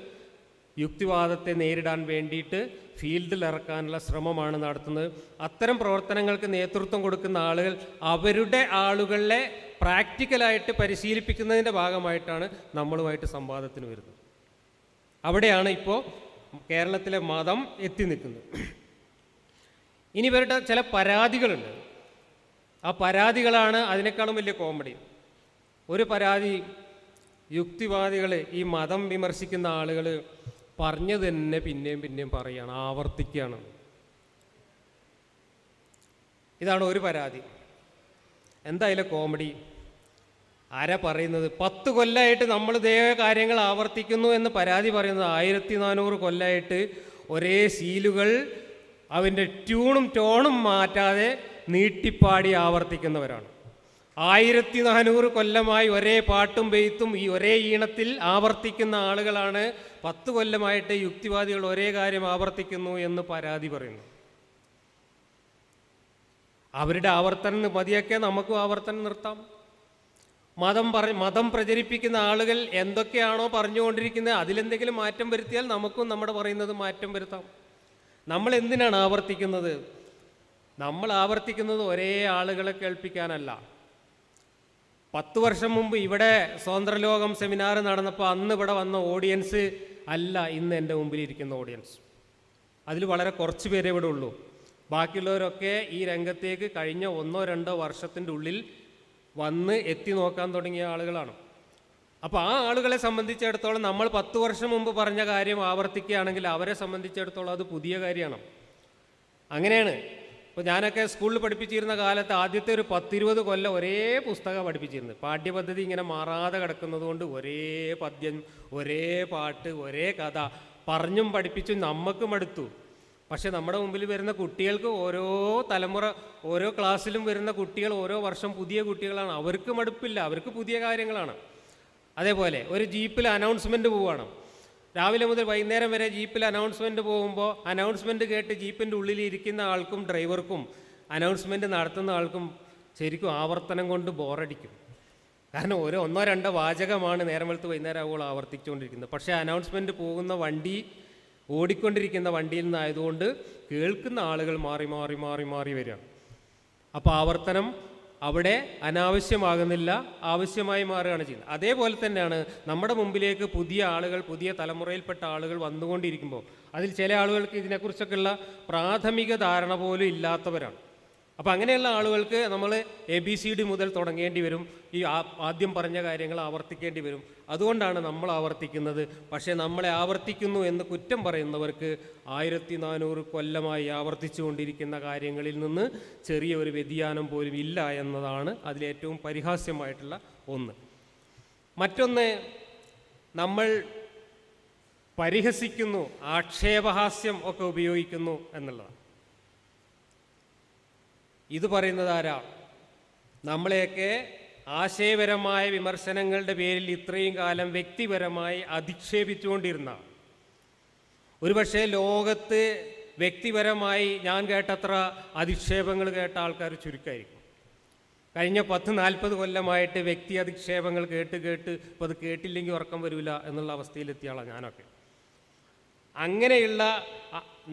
യുക്തിവാദത്തെ നേരിടാൻ വേണ്ടിയിട്ട് ഫീൽഡിൽ ഇറക്കാനുള്ള ശ്രമമാണ് നടത്തുന്നത്. അത്തരം പ്രവർത്തനങ്ങൾക്ക് നേതൃത്വം കൊടുക്കുന്ന ആളുകൾ അവരുടെ ആളുകളെ പ്രാക്ടിക്കലായിട്ട് പരിശീലിപ്പിക്കുന്നതിൻ്റെ ഭാഗമായിട്ടാണ് നമ്മളുമായിട്ട് സംവാദത്തിന് വരുന്നത്. അവിടെയാണ് ഇപ്പോൾ കേരളത്തിലെ മതം എത്തി നിൽക്കുന്നത്. ഇനി ഇവരുടെ ചില പരാതികളുണ്ട്. ആ പരാതികളാണ് അതിനേക്കാളും വലിയ കോമഡി. ഒരു പരാതി, യുക്തിവാദികൾ, ഈ മതം വിമർശിക്കുന്ന ആളുകൾ പറഞ്ഞത് തന്നെ പിന്നെയും പിന്നെയും പറയുകയാണ്, ആവർത്തിക്കുകയാണ്. ഇതാണ് ഒരു പരാതി. എന്തായാലും കോമഡി ആരാ പറയുന്നത്? 10 കൊല്ലമായിട്ട് നമ്മൾ ഇതേ കാര്യങ്ങൾ ആവർത്തിക്കുന്നു എന്ന് പരാതി പറയുന്നത്. 1400 കൊല്ലമായിട്ട് ഒരേ ശീലുകൾ അവൻ്റെ ട്യൂണും ടോണും മാറ്റാതെ നീട്ടിപ്പാടി ആവർത്തിക്കുന്നവരാണ്. 1400 കൊല്ലമായി ഒരേ പാട്ടും പെയ്ത്തും ഈ ഒരേ ഈണത്തിൽ ആവർത്തിക്കുന്ന ആളുകളാണ് 10 കൊല്ലമായിട്ട് യുക്തിവാദികൾ ഒരേ കാര്യം ആവർത്തിക്കുന്നു എന്ന് പരാതി പറയുന്നു. അവരുടെ ആവർത്തനം മതിയൊക്കെ നമുക്കും ആവർത്തനം നിർത്താം. മതം പ്രചരിപ്പിക്കുന്ന ആളുകൾ എന്തൊക്കെയാണോ പറഞ്ഞുകൊണ്ടിരിക്കുന്നത് അതിലെന്തെങ്കിലും മാറ്റം വരുത്തിയാൽ നമുക്കും നമ്മുടെ പറയുന്നത് മാറ്റം വരുത്താം. നമ്മൾ എന്തിനാണ് ആവർത്തിക്കുന്നത്? നമ്മൾ ആവർത്തിക്കുന്നത് ഒരേ ആളുകളെ കേൾപ്പിക്കാനല്ല. 10 വർഷം മുമ്പ് ഇവിടെ സ്വതന്ത്രലോകം സെമിനാർ നടന്നപ്പോൾ അന്ന് ഇവിടെ വന്ന ഓഡിയൻസ് അല്ല ഇന്ന് എൻ്റെ മുമ്പിലിരിക്കുന്ന ഓഡിയൻസ്. അതിൽ വളരെ കുറച്ച് പേരേ ഇവിടെ ഉള്ളൂ. ബാക്കിയുള്ളവരൊക്കെ ഈ രംഗത്തേക്ക് കഴിഞ്ഞ 1-2 വർഷത്തിൻ്റെ ഉള്ളിൽ വന്ന് എത്തി നോക്കാൻ തുടങ്ങിയ ആളുകളാണ്. അപ്പോൾ ആ ആളുകളെ സംബന്ധിച്ചിടത്തോളം നമ്മൾ 10 വർഷം മുമ്പ് പറഞ്ഞ കാര്യം ആവർത്തിക്കുകയാണെങ്കിൽ അവരെ സംബന്ധിച്ചിടത്തോളം അത് പുതിയ കാര്യമാണ്. അങ്ങനെയാണ്. ഇപ്പോൾ ഞാനൊക്കെ സ്കൂളിൽ പഠിപ്പിച്ചിരുന്ന കാലത്ത് ആദ്യത്തെ ഒരു 10-20 കൊല്ലം ഒരേ പുസ്തകം പഠിപ്പിച്ചിരുന്നത്. പാഠ്യപദ്ധതി ഇങ്ങനെ മാറാതെ കിടക്കുന്നത് കൊണ്ട് ഒരേ പദ്യം, ഒരേ പാട്ട്, ഒരേ കഥ പറഞ്ഞും പഠിപ്പിച്ചും നമുക്ക് മടുത്തു. പക്ഷെ നമ്മുടെ മുമ്പിൽ വരുന്ന കുട്ടികൾക്ക് ഓരോ തലമുറ, ഓരോ ക്ലാസ്സിലും വരുന്ന കുട്ടികൾ ഓരോ വർഷം പുതിയ കുട്ടികളാണ്. അവർക്ക് മടുപ്പില്ല, അവർക്ക് പുതിയ കാര്യങ്ങളാണ്. അതേപോലെ ഒരു ജീപ്പിൽ അനൗൺസ്മെൻറ്റ് പോവുകയാണ്. രാവിലെ മുതൽ വൈകുന്നേരം വരെ ജീപ്പിൽ അനൗൺസ്മെൻറ്റ് പോകുമ്പോൾ അനൗൺസ്മെൻറ്റ് കേട്ട് ജീപ്പിൻ്റെ ഉള്ളിൽ ഇരിക്കുന്ന ആൾക്കും ഡ്രൈവർക്കും അനൗൺസ്മെൻറ്റ് നടത്തുന്ന ആൾക്കും ശരിക്കും ആവർത്തനം കൊണ്ട് ബോറടിക്കും. കാരണം ഒന്നോ രണ്ടോ വാചകമാണ് നേരം വെളുത്ത് വൈകുന്നേരം ആവുമ്പോൾ ആവർത്തിച്ചുകൊണ്ടിരിക്കുന്നത്. പക്ഷേ അനൗൺസ്മെൻറ്റ് പോകുന്ന വണ്ടി ഓടിക്കൊണ്ടിരിക്കുന്ന വണ്ടിയിൽ നിന്നായതുകൊണ്ട് കേൾക്കുന്ന ആളുകൾ മാറി മാറി മാറി മാറി വരികയാണ്. അപ്പോൾ ആവർത്തനം അവിടെ അനാവശ്യമാകുന്നില്ല, ആവശ്യമായി മാറുകയാണ് ചെയ്യുന്നത്. അതേപോലെ തന്നെയാണ് നമ്മുടെ മുമ്പിലേക്ക് പുതിയ ആളുകൾ, പുതിയ തലമുറയിൽപ്പെട്ട ആളുകൾ വന്നുകൊണ്ടിരിക്കുമ്പോൾ അതിൽ ചില ആളുകൾക്ക് ഇതിനെക്കുറിച്ചൊക്കെയുള്ള പ്രാഥമിക ധാരണ പോലും ഇല്ലാത്തവരാണ്. അപ്പോൾ അങ്ങനെയുള്ള ആളുകൾക്ക് നമ്മൾ ABCD മുതൽ തുടങ്ങേണ്ടി വരും. ഈ ആദ്യം പറഞ്ഞ കാര്യങ്ങൾ ആവർത്തിക്കേണ്ടി വരും. അതുകൊണ്ടാണ് നമ്മൾ ആവർത്തിക്കുന്നത്. പക്ഷേ നമ്മളെ ആവർത്തിക്കുന്നു എന്ന് കുറ്റം പറയുന്നവർക്ക് 1400 കൊല്ലമായി ആവർത്തിച്ചു കൊണ്ടിരിക്കുന്ന കാര്യങ്ങളിൽ നിന്ന് ചെറിയ ഒരു വ്യതിയാനം പോലും ഇല്ല എന്നതാണ് അതിലേറ്റവും പരിഹാസ്യമായിട്ടുള്ള ഒന്ന്. മറ്റൊന്ന്, നമ്മൾ പരിഹസിക്കുന്നു, ആക്ഷേപഹാസ്യം ഒക്കെ ഉപയോഗിക്കുന്നു എന്നുള്ളതാണ്. ഇത് പറയുന്നത് ആരാ? നമ്മളെയൊക്കെ ആശയപരമായ വിമർശനങ്ങളുടെ പേരിൽ ഇത്രയും കാലം വ്യക്തിപരമായി അധിക്ഷേപിച്ചുകൊണ്ടിരുന്ന, ഒരുപക്ഷെ ലോകത്ത് വ്യക്തിപരമായി ഞാൻ കേട്ടത്ര അധിക്ഷേപങ്ങൾ കേട്ട ആൾക്കാർ ചുരുക്കമായിരിക്കും. കഴിഞ്ഞ 10-40 കൊല്ലമായിട്ട് വ്യക്തി അധിക്ഷേപങ്ങൾ കേട്ട് ഇപ്പോൾ അത് കേട്ടില്ലെങ്കിൽ ഉറക്കം വരില്ല എന്നുള്ള അവസ്ഥയിലെത്തിയ ആളാണ് ഞാനൊക്കെ. അങ്ങനെയുള്ള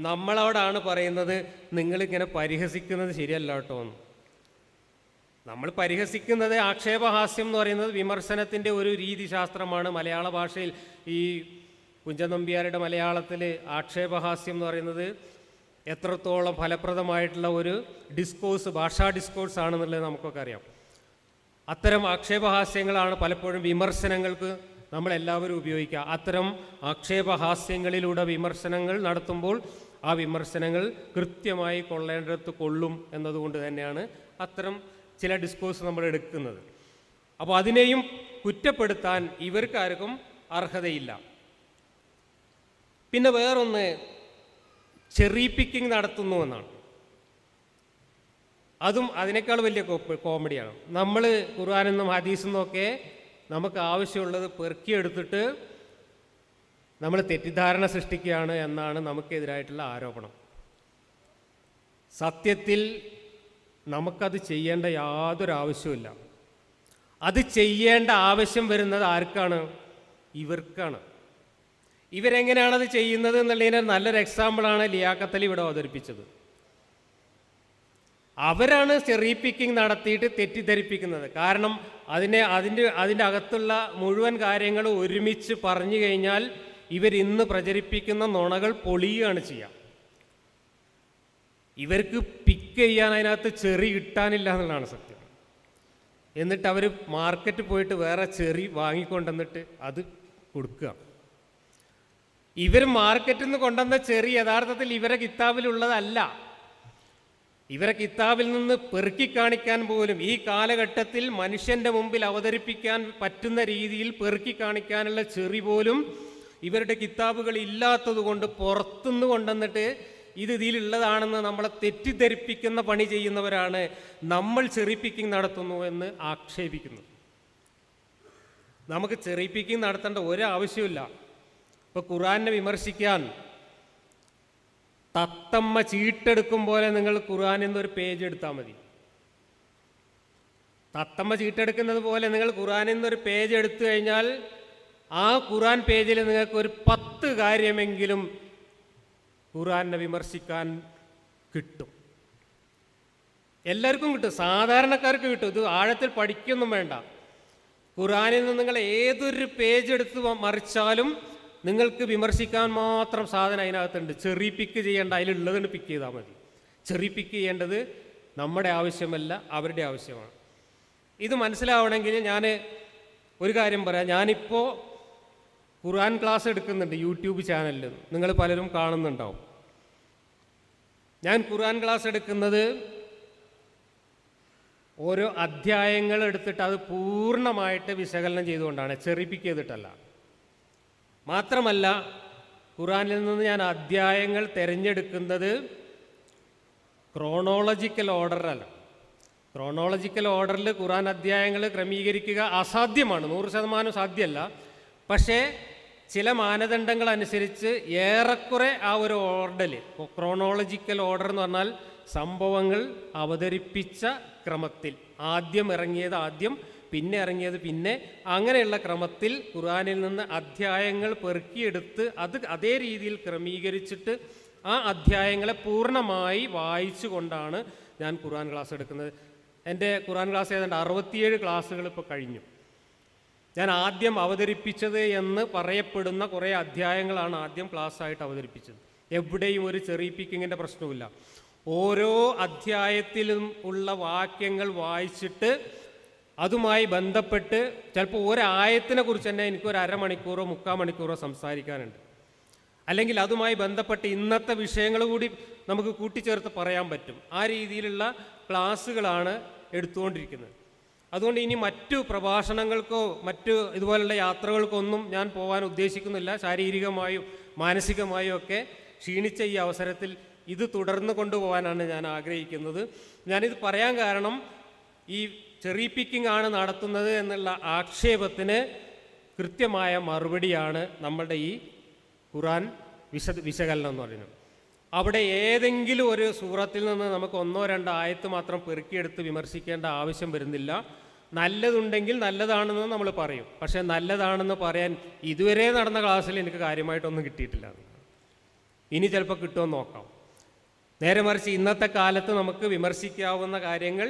നമ്മളോടാണ് പറയുന്നത്, നിങ്ങളിങ്ങനെ പരിഹസിക്കുന്നത് ശരിയല്ല കേട്ടോ എന്ന്. നമ്മൾ പരിഹസിക്കുന്നത്, ആക്ഷേപഹാസ്യം എന്ന് പറയുന്നത് വിമർശനത്തിൻ്റെ ഒരു രീതിശാസ്ത്രമാണ്. മലയാള ഭാഷയിൽ ഈ കുഞ്ചൻ നമ്പ്യാരുടെ മലയാളത്തിൽ ആക്ഷേപഹാസ്യം എന്ന് പറയുന്നത് എത്രത്തോളം ഫലപ്രദമായിട്ടുള്ള ഒരു ഡിസ്കോഴ്സ്, ഭാഷാ ഡിസ്കോഴ്സ് ആണെന്നുള്ളത് നമുക്കൊക്കെ അറിയാം. അത്തരം ആക്ഷേപഹാസ്യങ്ങളാണ് പലപ്പോഴും വിമർശനങ്ങൾക്ക് നമ്മളെല്ലാവരും ഉപയോഗിക്കുക. അത്തരം ആക്ഷേപഹാസ്യങ്ങളിലൂടെ വിമർശനങ്ങൾ നടത്തുമ്പോൾ ആ വിമർശനങ്ങൾ കൃത്യമായി കൊള്ളേണ്ടിടത്ത് കൊള്ളും എന്നതുകൊണ്ട് തന്നെയാണ് അത്തരം ചില ഡിസ്കോഴ്സ് നമ്മൾ എടുക്കുന്നത്. അപ്പോൾ അതിനെയും കുറ്റപ്പെടുത്താൻ ഇവർക്കാർക്കും അർഹതയില്ല. പിന്നെ വേറൊന്ന്, ചെറി പിക്കിംഗ് നടത്തുന്നു എന്നാണ്. അതും അതിനേക്കാൾ വലിയ കോമഡിയാണ്. നമ്മൾ ഖുർആനിൽ നിന്നും ഹദീസിൽ നിന്നൊക്കെ നമുക്ക് ആവശ്യമുള്ളത് പെറുക്കിയെടുത്തിട്ട് നമ്മൾ തെറ്റിദ്ധാരണ സൃഷ്ടിക്കുകയാണ് എന്നാണ് നമുക്കെതിരായിട്ടുള്ള ആരോപണം. സത്യത്തിൽ നമുക്കത് ചെയ്യേണ്ട യാതൊരു ആവശ്യമില്ല. അത് ചെയ്യേണ്ട ആവശ്യം വരുന്നത് ആർക്കാണ്? ഇവർക്കാണ്. ഇവരെങ്ങനെയാണത് ചെയ്യുന്നത് എന്നുള്ളതിന് നല്ലൊരു എക്സാമ്പിളാണ് ലിയാഖത്ത് അലി ഇവിടെ അവതരിപ്പിച്ചത്. അവരാണ് ചെറി പിക്കിംഗ് നടത്തിയിട്ട് തെറ്റിദ്ധരിപ്പിക്കുന്നത്. കാരണം അതിൻ്റെ അകത്തുള്ള മുഴുവൻ കാര്യങ്ങൾ ഒരുമിച്ച് പറഞ്ഞു കഴിഞ്ഞാൽ ഇവരിന്ന് പ്രചരിപ്പിക്കുന്ന നുണകൾ പൊളിയുകയാണ് ചെയ്യുക. ഇവർക്ക് പിക്ക് ചെയ്യാൻ അതിനകത്ത് ചെറി കിട്ടാനില്ല എന്നുള്ളതാണ് സത്യം. എന്നിട്ട് അവർ മാർക്കറ്റിൽ പോയിട്ട് വേറെ ചെറി വാങ്ങിക്കൊണ്ടുവന്നിട്ട് അത് കൊടുക്കുക. ഇവർ മാർക്കറ്റിൽ നിന്ന് കൊണ്ടുവന്ന ചെറി യഥാർത്ഥത്തിൽ ഇവരെ കിതാബിലുള്ളതല്ല. ഇവരെ കിതാബിൽ നിന്ന് പെറുക്കി കാണിക്കാൻ പോലും ഈ കാലഘട്ടത്തിൽ മനുഷ്യൻ്റെ മുമ്പിൽ അവതരിപ്പിക്കാൻ പറ്റുന്ന രീതിയിൽ പെറുക്കി കാണിക്കാനുള്ള ചെറി പോലും ഇവരുടെ കിതാബുകൾ ഇല്ലാത്തത് കൊണ്ട് പുറത്തുനിന്ന് കൊണ്ടുവന്നിട്ട് ഇതിലുള്ളതാണെന്ന് നമ്മളെ തെറ്റിദ്ധരിപ്പിക്കുന്ന പണി ചെയ്യുന്നവരാണ് നമ്മൾ ചെറി പിക്കിംഗ് നടത്തുന്നു എന്ന് ആക്ഷേപിക്കുന്നു. നമുക്ക് ചെറി പിക്കിംഗ് നടത്തേണ്ട ഒരാവശ്യമില്ല. ഇപ്പോൾ ഖുർആനെ വിമർശിക്കാൻ തത്തമ്മ ചീട്ടെടുക്കും പോലെ നിങ്ങൾ ഖുർആനിൽ നിന്നൊരു പേജ് എടുത്താൽ മതി. തത്തമ്മ ചീട്ടെടുക്കുന്നത് പോലെ നിങ്ങൾ ഖുർആനിൽ നിന്നൊരു പേജ് എടുത്തു കഴിഞ്ഞാൽ ആ ഖുർആൻ പേജിൽ നിങ്ങൾക്ക് ഒരു 10 കാര്യമെങ്കിലും ഖുർആനെ വിമർശിക്കാൻ കിട്ടും. എല്ലാവർക്കും കിട്ടും, സാധാരണക്കാർക്ക് കിട്ടും. ഇത് ആഴത്തിൽ പഠിക്കൊന്നും വേണ്ട. ഖുർആനിൽ നിന്ന് നിങ്ങൾ ഏതൊരു പേജ് എടുത്ത് മറിച്ചാലും നിങ്ങൾക്ക് വിമർശിക്കാൻ മാത്രം സാധനം അതിനകത്തുണ്ട്. ചെറി പിക്ക് ചെയ്യേണ്ട, അതിലുള്ളതിന് പിക്ക് ചെയ്താൽ മതി. ചെറി പിക്ക് ചെയ്യേണ്ടത് നമ്മുടെ ആവശ്യമല്ല, അവരുടെ ആവശ്യമാണ്. ഇത് മനസ്സിലാവണമെങ്കിൽ ഞാൻ ഒരു കാര്യം പറയാം, ഞാനിപ്പോൾ ഖുർആൻ ക്ലാസ് എടുക്കുന്നുണ്ട് യൂട്യൂബ് ചാനലിൽ, നിങ്ങൾ പലരും കാണുന്നുണ്ടാവും. ഞാൻ ഖുർആൻ ക്ലാസ് എടുക്കുന്നത് ഓരോ അധ്യായങ്ങൾ എടുത്തിട്ട് അത് പൂർണ്ണമായിട്ട് വിശകലനം ചെയ്തുകൊണ്ടാണ്, ചെറിപ്പിക്ക് ചെയ്തിട്ടല്ല. മാത്രമല്ല ഖുർആനിൽ നിന്ന് ഞാൻ അധ്യായങ്ങൾ തിരഞ്ഞെടുക്കുന്നത് ക്രോണോളജിക്കൽ ഓർഡറല്ല. ക്രോണോളജിക്കൽ ഓർഡറിൽ ഖുർആൻ അധ്യായങ്ങൾ ക്രമീകരിക്കുക അസാധ്യമാണ്, 100% സാധ്യമല്ല. പക്ഷേ ചില മാനദണ്ഡങ്ങൾ അനുസരിച്ച് ഏറെക്കുറെ ആ ഒരു ഓർഡറിൽ, ക്രോണോളജിക്കൽ ഓർഡർ എന്ന് പറഞ്ഞാൽ സംഭവങ്ങൾ അവതരിപ്പിച്ച ക്രമത്തിൽ, ആദ്യം ഇറങ്ങിയത് ആദ്യം, പിന്നെ ഇറങ്ങിയത് പിന്നെ, അങ്ങനെയുള്ള ക്രമത്തിൽ ഖുർആനിൽ നിന്ന് അധ്യായങ്ങൾ പെറുക്കിയെടുത്ത് അത് അതേ രീതിയിൽ ക്രമീകരിച്ചിട്ട് ആ അധ്യായങ്ങളെ പൂർണ്ണമായി വായിച്ചു കൊണ്ടാണ് ഞാൻ ഖുർആൻ ക്ലാസ് എടുക്കുന്നത്. എൻ്റെ ഖുർആൻ ക്ലാസ് ഏതാണ്ട് 67 ക്ലാസ്സുകൾ ഇപ്പോൾ കഴിഞ്ഞു. ഞാൻ ആദ്യം അവതരിപ്പിച്ചത് എന്ന് പറയപ്പെടുന്ന കുറേ അധ്യായങ്ങളാണ് ആദ്യം ക്ലാസ്സായിട്ട് അവതരിപ്പിച്ചത്. എവിടെയും ഒരു ചെറിയിപ്പിക്കിങ്ങിൻ്റെ പ്രശ്നമില്ല. ഓരോ അധ്യായത്തിലും ഉള്ള വാക്യങ്ങൾ വായിച്ചിട്ട് അതുമായി ബന്ധപ്പെട്ട് ചിലപ്പോൾ ഒരായത്തിനെ കുറിച്ച് തന്നെ എനിക്കൊരു അരമണിക്കൂറോ 3/4 മണിക്കൂറോ സംസാരിക്കാനുണ്ട്. അല്ലെങ്കിൽ അതുമായി ബന്ധപ്പെട്ട് ഇന്നത്തെ വിഷയങ്ങൾ കൂടി നമുക്ക് കൂട്ടിച്ചേർത്ത് പറയാൻ പറ്റും. ആ രീതിയിലുള്ള ക്ലാസ്സുകളാണ് എടുത്തുകൊണ്ടിരിക്കുന്നത്. അതുകൊണ്ട് ഇനി മറ്റു പ്രഭാഷണങ്ങൾക്കോ മറ്റു ഇതുപോലുള്ള യാത്രകൾക്കോ ഒന്നും ഞാൻ പോകാൻ ഉദ്ദേശിക്കുന്നില്ല. ശാരീരികമായും മാനസികമായും ഒക്കെ ക്ഷീണിച്ച ഈ അവസരത്തിൽ ഇത് തുടർന്ന് കൊണ്ടുപോകാനാണ് ഞാൻ ആഗ്രഹിക്കുന്നത്. ഞാനിത് പറയാൻ കാരണം ഈ ചെറി പിക്കിംഗ് ആണ് നടത്തുന്നത് എന്നുള്ള ആക്ഷേപത്തിന് കൃത്യമായ മറുപടിയാണ് നമ്മളുടെ ഈ ഖുർആൻ വിശകലനം എന്ന് പറയുന്നത്. അവിടെ ഏതെങ്കിലും ഒരു സൂറത്തിൽ നിന്ന് നമുക്ക് 1-2 ആയത്ത് മാത്രം പെറുക്കിയെടുത്ത് വിമർശിക്കേണ്ട ആവശ്യം വരുന്നില്ല. നല്ലതുണ്ടെങ്കിൽ നല്ലതാണെന്ന് നമ്മൾ പറയും. പക്ഷേ നല്ലതാണെന്ന് പറയാൻ ഇതുവരെ നടന്ന ക്ലാസ്സിൽ എനിക്ക് കാര്യമായിട്ടൊന്നും കിട്ടിയിട്ടില്ല. ഇനി ചിലപ്പോൾ കിട്ടുമെന്ന് നോക്കാം. നേരെ മറിച്ച് ഇന്നത്തെ കാലത്ത് നമുക്ക് വിമർശിക്കാവുന്ന കാര്യങ്ങൾ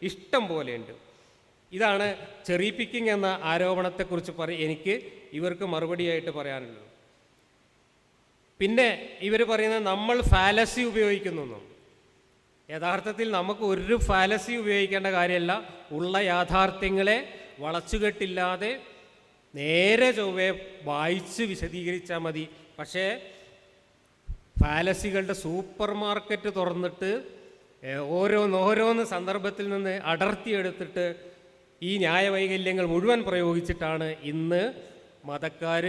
ഇഷ്ടം പോലെയുണ്ട്. ഇതാണ് ചെറി പിക്കിംഗ് എന്ന ആരോപണത്തെക്കുറിച്ച് എനിക്ക് ഇവർക്ക് മറുപടിയായിട്ട് പറയാനുള്ളത്. പിന്നെ ഇവർ പറയുന്നത് നമ്മൾ ഫാലസി ഉപയോഗിക്കുന്നു. യഥാർത്ഥത്തിൽ നമുക്ക് ഒരു ഫാലസി ഉപയോഗിക്കേണ്ട കാര്യമല്ല. ഉള്ള യാഥാർത്ഥ്യങ്ങളെ വളച്ചുകെട്ടില്ലാതെ നേരെ ചൊവ്വേ വായിച്ച് വിശദീകരിച്ചാൽ മതി. പക്ഷേ ഫാലസികളുടെ സൂപ്പർ മാർക്കറ്റ് തുറന്നിട്ട് ഓരോന്ന് സന്ദർഭത്തിൽ നിന്ന് അടർത്തിയെടുത്തിട്ട് ഈ ന്യായവൈകല്യങ്ങൾ മുഴുവൻ പ്രയോഗിച്ചിട്ടാണ് ഇന്ന് മതക്കാർ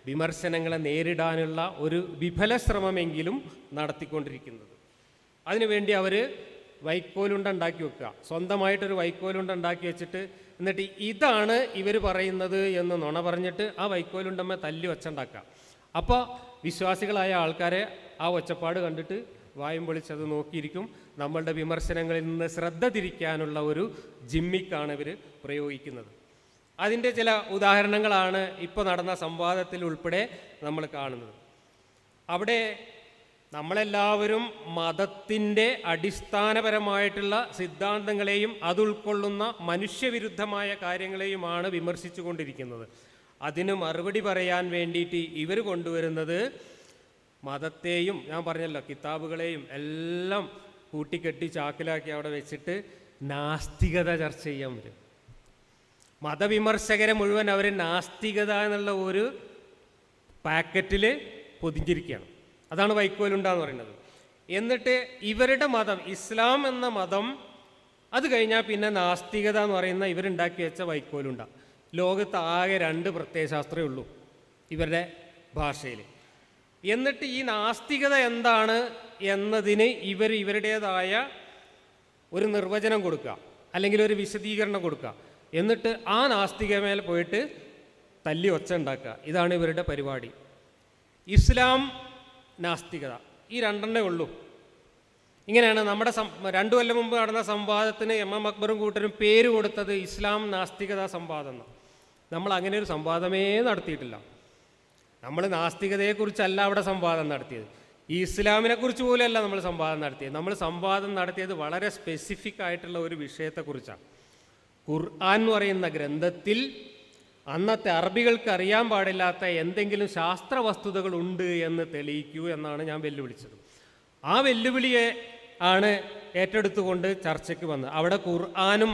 വിമർശനങ്ങളെ നേരിടാനുള്ള ഒരു വിഫല ശ്രമമെങ്കിലും നടത്തിക്കൊണ്ടിരിക്കുന്നത്. അതിനുവേണ്ടി അവർ വൈക്കോലുണ്ട ഉണ്ടാക്കി വെക്കുക, സ്വന്തമായിട്ടൊരു വൈക്കോലുണ്ട ഉണ്ടാക്കി വെച്ചിട്ട് എന്നിട്ട് ഇതാണ് ഇവർ പറയുന്നത് എന്ന് നുണ പറഞ്ഞിട്ട് ആ വൈക്കോലുണ്ടമ്മ തല്ലി ഒച്ചുണ്ടാക്കുക. അപ്പോൾ വിശ്വാസികളായ ആൾക്കാരെ ആ ഒച്ചപ്പാട് കണ്ടിട്ട് വായും പൊളിച്ചത് നോക്കിയിരിക്കും. നമ്മളുടെ വിമർശനങ്ങളിൽ നിന്ന് ശ്രദ്ധ തിരിക്കാനുള്ള ഒരു ജിമ്മിക്കാണ് ഇവർ പ്രയോഗിക്കുന്നത്. അതിൻ്റെ ചില ഉദാഹരണങ്ങളാണ് ഇപ്പോൾ നടന്ന സംവാദത്തിൽ ഉൾപ്പെടെ നമ്മൾ കാണുന്നത്. അവിടെ നമ്മളെല്ലാവരും മതത്തിൻ്റെ അടിസ്ഥാനപരമായിട്ടുള്ള സിദ്ധാന്തങ്ങളെയും അതുൾക്കൊള്ളുന്ന മനുഷ്യവിരുദ്ധമായ കാര്യങ്ങളെയുമാണ് വിമർശിച്ചു കൊണ്ടിരിക്കുന്നത്. അതിന് മറുപടി പറയാൻ വേണ്ടിയിട്ട് ഇവർ കൊണ്ടുവരുന്നത് മതത്തെയും, ഞാൻ പറഞ്ഞല്ലോ, കിതാബുകളെയും എല്ലാം കൂട്ടിക്കെട്ടി ചാക്കിലാക്കി അവിടെ വെച്ചിട്ട് നാസ്തികത ചർച്ച ചെയ്യാൻ പറ്റും. മതവിമർശകരെ മുഴുവൻ അവർ നാസ്തികത എന്നുള്ള ഒരു പാക്കറ്റിൽ പൊതിഞ്ഞിരിക്കുകയാണ്. അതാണ് വൈക്കോലുണ്ടാന്ന് പറയുന്നത്. എന്നിട്ട് ഇവരുടെ മതം, ഇസ്ലാം എന്ന മതം, അത് കഴിഞ്ഞാൽ പിന്നെ നാസ്തികത എന്ന് പറയുന്ന ഇവരുണ്ടാക്കി വെച്ച വൈക്കോലുണ്ട. ലോകത്ത് ആകെ 2 പ്രത്യയശാസ്ത്രമേ ഉള്ളൂ ഇവരുടെ ഭാഷയിൽ. എന്നിട്ട് ഈ നാസ്തികത എന്താണ് എന്നതിന് ഇവരുടേതായ ഒരു നിർവചനം കൊടുക്കുക, അല്ലെങ്കിൽ ഒരു വിശദീകരണം കൊടുക്കുക. എന്നിട്ട് ആ നാസ്തികമേൽ പോയിട്ട് തല്ലി ഒച്ച ഉണ്ടാക്കുക. ഇതാണ് ഇവരുടെ പരിപാടി. ഇസ്ലാം, നാസ്തികത, ഈ 2 ഉള്ളൂ. ഇങ്ങനെയാണ് നമ്മുടെ 2 കൊല്ലം മുമ്പ് നടന്ന സംവാദത്തിന് MM അക്ബറും കൂട്ടരും പേര് കൊടുത്തത് ഇസ്ലാം നാസ്തികത സംവാദം എന്നാണ്. നമ്മൾ അങ്ങനെ ഒരു സംവാദമേ നടത്തിയിട്ടില്ല. നമ്മൾ നാസ്തികതയെക്കുറിച്ചല്ല അവിടെ സംവാദം നടത്തിയത്, ഈ ഇസ്ലാമിനെക്കുറിച്ച് പോലെയല്ല നമ്മൾ സംവാദം നടത്തിയത്. നമ്മൾ സംവാദം നടത്തിയത് വളരെ സ്പെസിഫിക് ആയിട്ടുള്ള ഒരു വിഷയത്തെക്കുറിച്ചാണ്. ഖുർആൻ എന്ന് പറയുന്ന ഗ്രന്ഥത്തിൽ അന്നത്തെ അറബികൾക്ക് അറിയാൻ പാടില്ലാത്ത എന്തെങ്കിലും ശാസ്ത്ര വസ്തുതകൾ ഉണ്ട് എന്ന് തെളിയിക്കൂ എന്നാണ് ഞാൻ വെല്ലുവിളിച്ചത്. ആ വെല്ലുവിളിയെ ആണ് ഏറ്റെടുത്തുകൊണ്ട് ചർച്ചയ്ക്ക് വന്നത്. അവിടെ ഖുർആനും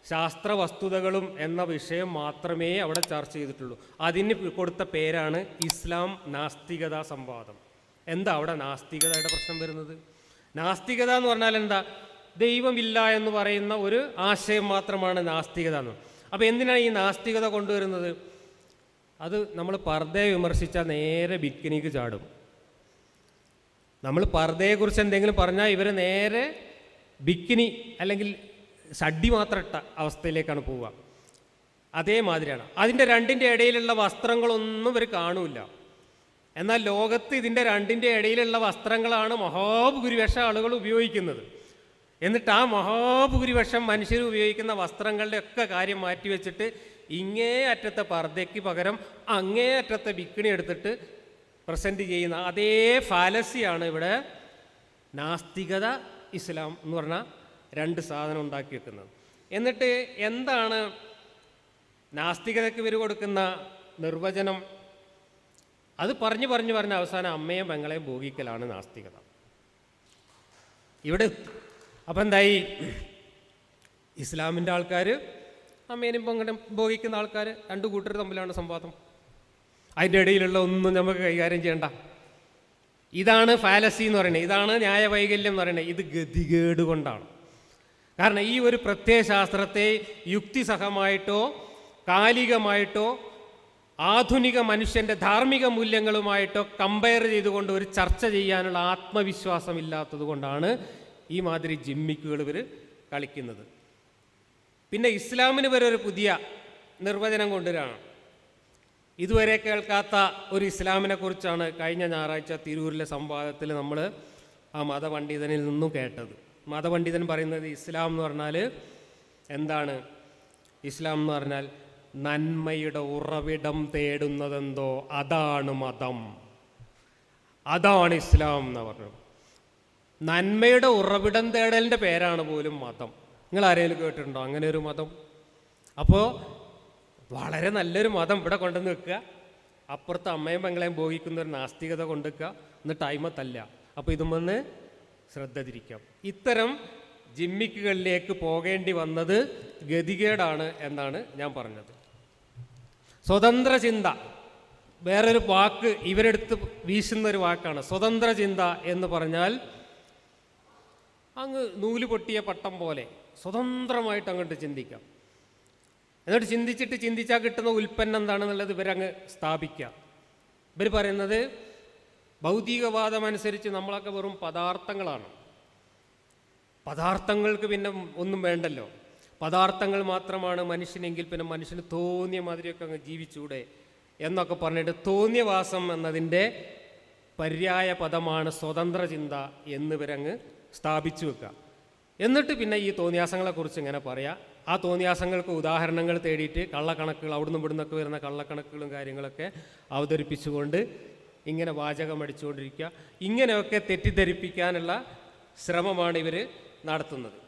ശാസ്ത്ര വസ്തുതകളും എന്ന വിഷയം മാത്രമേ അവിടെ ചർച്ച ചെയ്തിട്ടുള്ളൂ. അതിന് കൊടുത്ത പേരാണ് ഇസ്ലാം നാസ്തികത സംവാദം. എന്താ അവിടെ നാസ്തികതയുടെ പ്രശ്നം വരുന്നത്? നാസ്തികത എന്ന് പറഞ്ഞാൽ എന്താ? ദൈവമില്ല എന്ന് പറയുന്ന ഒരു ആശയം മാത്രമാണ് നാസ്തികത എന്ന്. അപ്പോൾ എന്തിനാണ് ഈ നാസ്തികത കൊണ്ടുവരുന്നത്? അത് നമ്മൾ പർദ്ദയെ വിമർശിച്ചാൽ നേരെ ബിക്കിനിക്ക് ചാടും. നമ്മൾ പർദ്ദയെക്കുറിച്ച് എന്തെങ്കിലും പറഞ്ഞാൽ ഇവർ നേരെ ബിക്കിനി അല്ലെങ്കിൽ ഷഡ്ഡി മാത്രം ഇട്ട അവസ്ഥയിലേക്കാണ് പോവുക. അതേമാതിരിയാണ്. അതിൻ്റെ രണ്ടിൻ്റെ ഇടയിലുള്ള വസ്ത്രങ്ങളൊന്നും ഇവർ കാണൂല. എന്നാൽ ലോകത്ത് ഇതിൻ്റെ രണ്ടിൻ്റെ ഇടയിലുള്ള വസ്ത്രങ്ങളാണ് മഹാഭൂരിപക്ഷം ആളുകൾ ഉപയോഗിക്കുന്നത്. എന്നിട്ട് ആ മഹാഭൂരിപക്ഷം മനുഷ്യർ ഉപയോഗിക്കുന്ന വസ്ത്രങ്ങളുടെ ഒക്കെ കാര്യം മാറ്റിവെച്ചിട്ട് ഇങ്ങേ അറ്റത്തെ പർദ്ദയ്ക്ക് പകരം അങ്ങേ അറ്റത്തെ ബിക്കിണി എടുത്തിട്ട് പ്രസൻറ്റ് ചെയ്യുന്ന അതേ ഫാലസിയാണ് ഇവിടെ നാസ്തികത ഇസ്ലാം എന്ന് പറഞ്ഞാൽ രണ്ട് സാധനം ഉണ്ടാക്കി വെക്കുന്നത്. എന്നിട്ട് എന്താണ് നാസ്തികതയ്ക്ക് ഇവർ കൊടുക്കുന്ന നിർവചനം? അത് പറഞ്ഞ് അവസാനം അമ്മയും പെങ്ങളെയും ഭോഗിക്കലാണ് നാസ്തികത. ഇവിടെ അപ്പം എന്തായി? ഇസ്ലാമിൻ്റെ ആൾക്കാർ അമ്മേനും പെങ്ങളും ഭോഗിക്കുന്ന ആൾക്കാർ, രണ്ടു കൂട്ടർ തമ്മിലാണ് സംവാദം. അതിൻ്റെ ഇടയിലുള്ള ഒന്നും നമുക്ക് കൈകാര്യം ചെയ്യണ്ട. ഇതാണ് ഫാലസി എന്ന് പറയുന്നത്, ഇതാണ് ന്യായവൈകല്യം എന്ന് പറയുന്നത്. ഇത് ഗതികേട് കൊണ്ടാണ്. കാരണം ഈ ഒരു പ്രത്യയശാസ്ത്രത്തെ യുക്തിസഹമായിട്ടോ കാലികമായിട്ടോ ആധുനിക മനുഷ്യൻ്റെ ധാർമ്മിക മൂല്യങ്ങളുമായിട്ടോ കമ്പയർ ചെയ്തുകൊണ്ട് ഒരു ചർച്ച ചെയ്യാനുള്ള ആത്മവിശ്വാസം ഇല്ലാത്തത് കൊണ്ടാണ് ഈ മാതിരി ജിമ്മിക്കുകൾ ഇവർ കളിക്കുന്നത്. പിന്നെ ഇസ്ലാമിന് വരെ ഒരു പുതിയ നിർവചനം കൊണ്ടുവരാണ്. ഇതുവരെ കേൾക്കാത്ത ഒരു ഇസ്ലാമിനെ കുറിച്ചാണ് കഴിഞ്ഞ ഞായറാഴ്ച തിരൂരിലെ സംവാദത്തിൽ നമ്മൾ ആ മതപണ്ഡിതനിൽ നിന്നും കേട്ടത്. മതപണ്ഡിതൻ പറയുന്നത് ഇസ്ലാം എന്ന് പറഞ്ഞാൽ എന്താണ്? ഇസ്ലാം എന്ന് പറഞ്ഞാൽ നന്മയുടെ ഉറവിടം തേടുന്നതെന്തോ അതാണ് മതം, അതാണ് ഇസ്ലാം എന്ന് പറഞ്ഞത്. നന്മയുടെ ഉറവിടം തേടലിൻ്റെ പേരാണ് പോലും മതം. നിങ്ങൾ ആരെങ്കിലും കേട്ടിട്ടുണ്ടോ അങ്ങനെ ഒരു മതം? അപ്പോൾ വളരെ നല്ലൊരു മതം ഇവിടെ കൊണ്ടുവന്ന് വെക്കുക, അപ്പുറത്ത് അമ്മയും പെങ്ങളെയും ഭോഗിക്കുന്ന ഒരു നാസ്തികത കൊണ്ടുവെക്കുക, എന്നിട്ട് അയിമത്തല്ല. അപ്പോൾ ഇതുമെന്ന് ശ്രദ്ധ തിരിക്കാം. ഇത്തരം ജിമ്മിക്കുകളിലേക്ക് പോകേണ്ടി വന്നത് ഗതികേടാണ് എന്നാണ് ഞാൻ പറഞ്ഞത്. സ്വതന്ത്ര ചിന്ത വേറൊരു വാക്ക് ഇവരെടുത്ത് വീശുന്നൊരു വാക്കാണ്. സ്വതന്ത്ര ചിന്ത എന്ന് പറഞ്ഞാൽ അങ്ങ് നൂല് പൊട്ടിയ പട്ടം പോലെ സ്വതന്ത്രമായിട്ട് അങ്ങോട്ട് ചിന്തിക്കാം. എന്നിട്ട് ചിന്തിച്ചാൽ കിട്ടുന്ന ഉൽപ്പന്നം എന്താണെന്നുള്ളത് ഇവരങ്ങ് സ്ഥാപിക്കുക. ഇവർ പറയുന്നത് ഭൗതികവാദം അനുസരിച്ച് നമ്മളൊക്കെ വെറും പദാർത്ഥങ്ങളാണ്, പദാർത്ഥങ്ങൾക്ക് പിന്നെ ഒന്നും വേണ്ടല്ലോ, പദാർത്ഥങ്ങൾ മാത്രമാണ് മനുഷ്യനെങ്കിൽ പിന്നെ മനുഷ്യന് തോന്നിയ മാതിരിയൊക്കെ അങ്ങ് ജീവിച്ചൂടെ എന്നൊക്കെ പറഞ്ഞിട്ട് തോന്നിയവാസം എന്നതിൻ്റെ പര്യായ പദമാണ് സ്വതന്ത്ര ചിന്ത എന്നിവരങ്ങ് സ്ഥാപിച്ചു വെക്കുക. എന്നിട്ട് പിന്നെ ഈ തോന്നിയാസങ്ങളെക്കുറിച്ച് ഇങ്ങനെ പറയാം. ആ തോന്നിയാസങ്ങൾക്ക് ഉദാഹരണങ്ങൾ തേടിയിട്ട് കള്ളക്കണക്കുകൾ അവിടുന്ന് ഇവിടുന്നൊക്കെ വരുന്ന കള്ളക്കണക്കുകളും കാര്യങ്ങളൊക്കെ അവതരിപ്പിച്ചുകൊണ്ട് ഇങ്ങനെ വാചകം അടിച്ചുകൊണ്ടിരിക്കുക. ഇങ്ങനെയൊക്കെ തെറ്റിദ്ധരിപ്പിക്കാനുള്ള ശ്രമമാണ് ഇവർ നടത്തുന്നത്.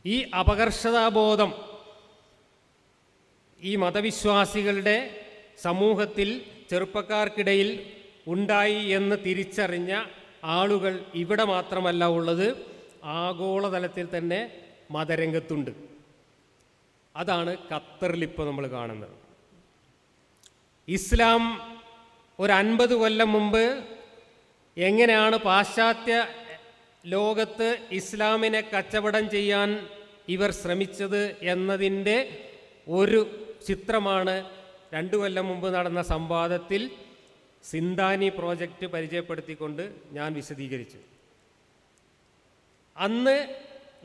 ഈ അപകർഷതാബോധം ഈ മതവിശ്വാസികളുടെ സമൂഹത്തിൽ ചെറുപ്പക്കാർക്കിടയിൽ ഉണ്ടായി എന്ന് തിരിച്ചറിഞ്ഞ ആളുകൾ ഇവിടെ മാത്രമല്ല ഉള്ളത്, ആഗോളതലത്തിൽ തന്നെ മതരംഗത്തുണ്ട്. അതാണ് ഖത്തറിലിപ്പോൾ നമ്മൾ കാണുന്നത്. ഇസ്ലാം ഒരു 50 കൊല്ലം മുമ്പ് എങ്ങനെയാണ് പാശ്ചാത്യ ലോകത്ത് ഇസ്ലാമിനെ കച്ചവടം ചെയ്യാൻ ഇവർ ശ്രമിച്ചത് എന്നതിൻ്റെ ഒരു ചിത്രമാണ് 2 കൊല്ലം മുമ്പ് നടന്ന സംവാദത്തിൽ സിന്ദാനി പ്രോജക്റ്റ് പരിചയപ്പെടുത്തിക്കൊണ്ട് ഞാൻ വിശദീകരിച്ചു. അന്ന്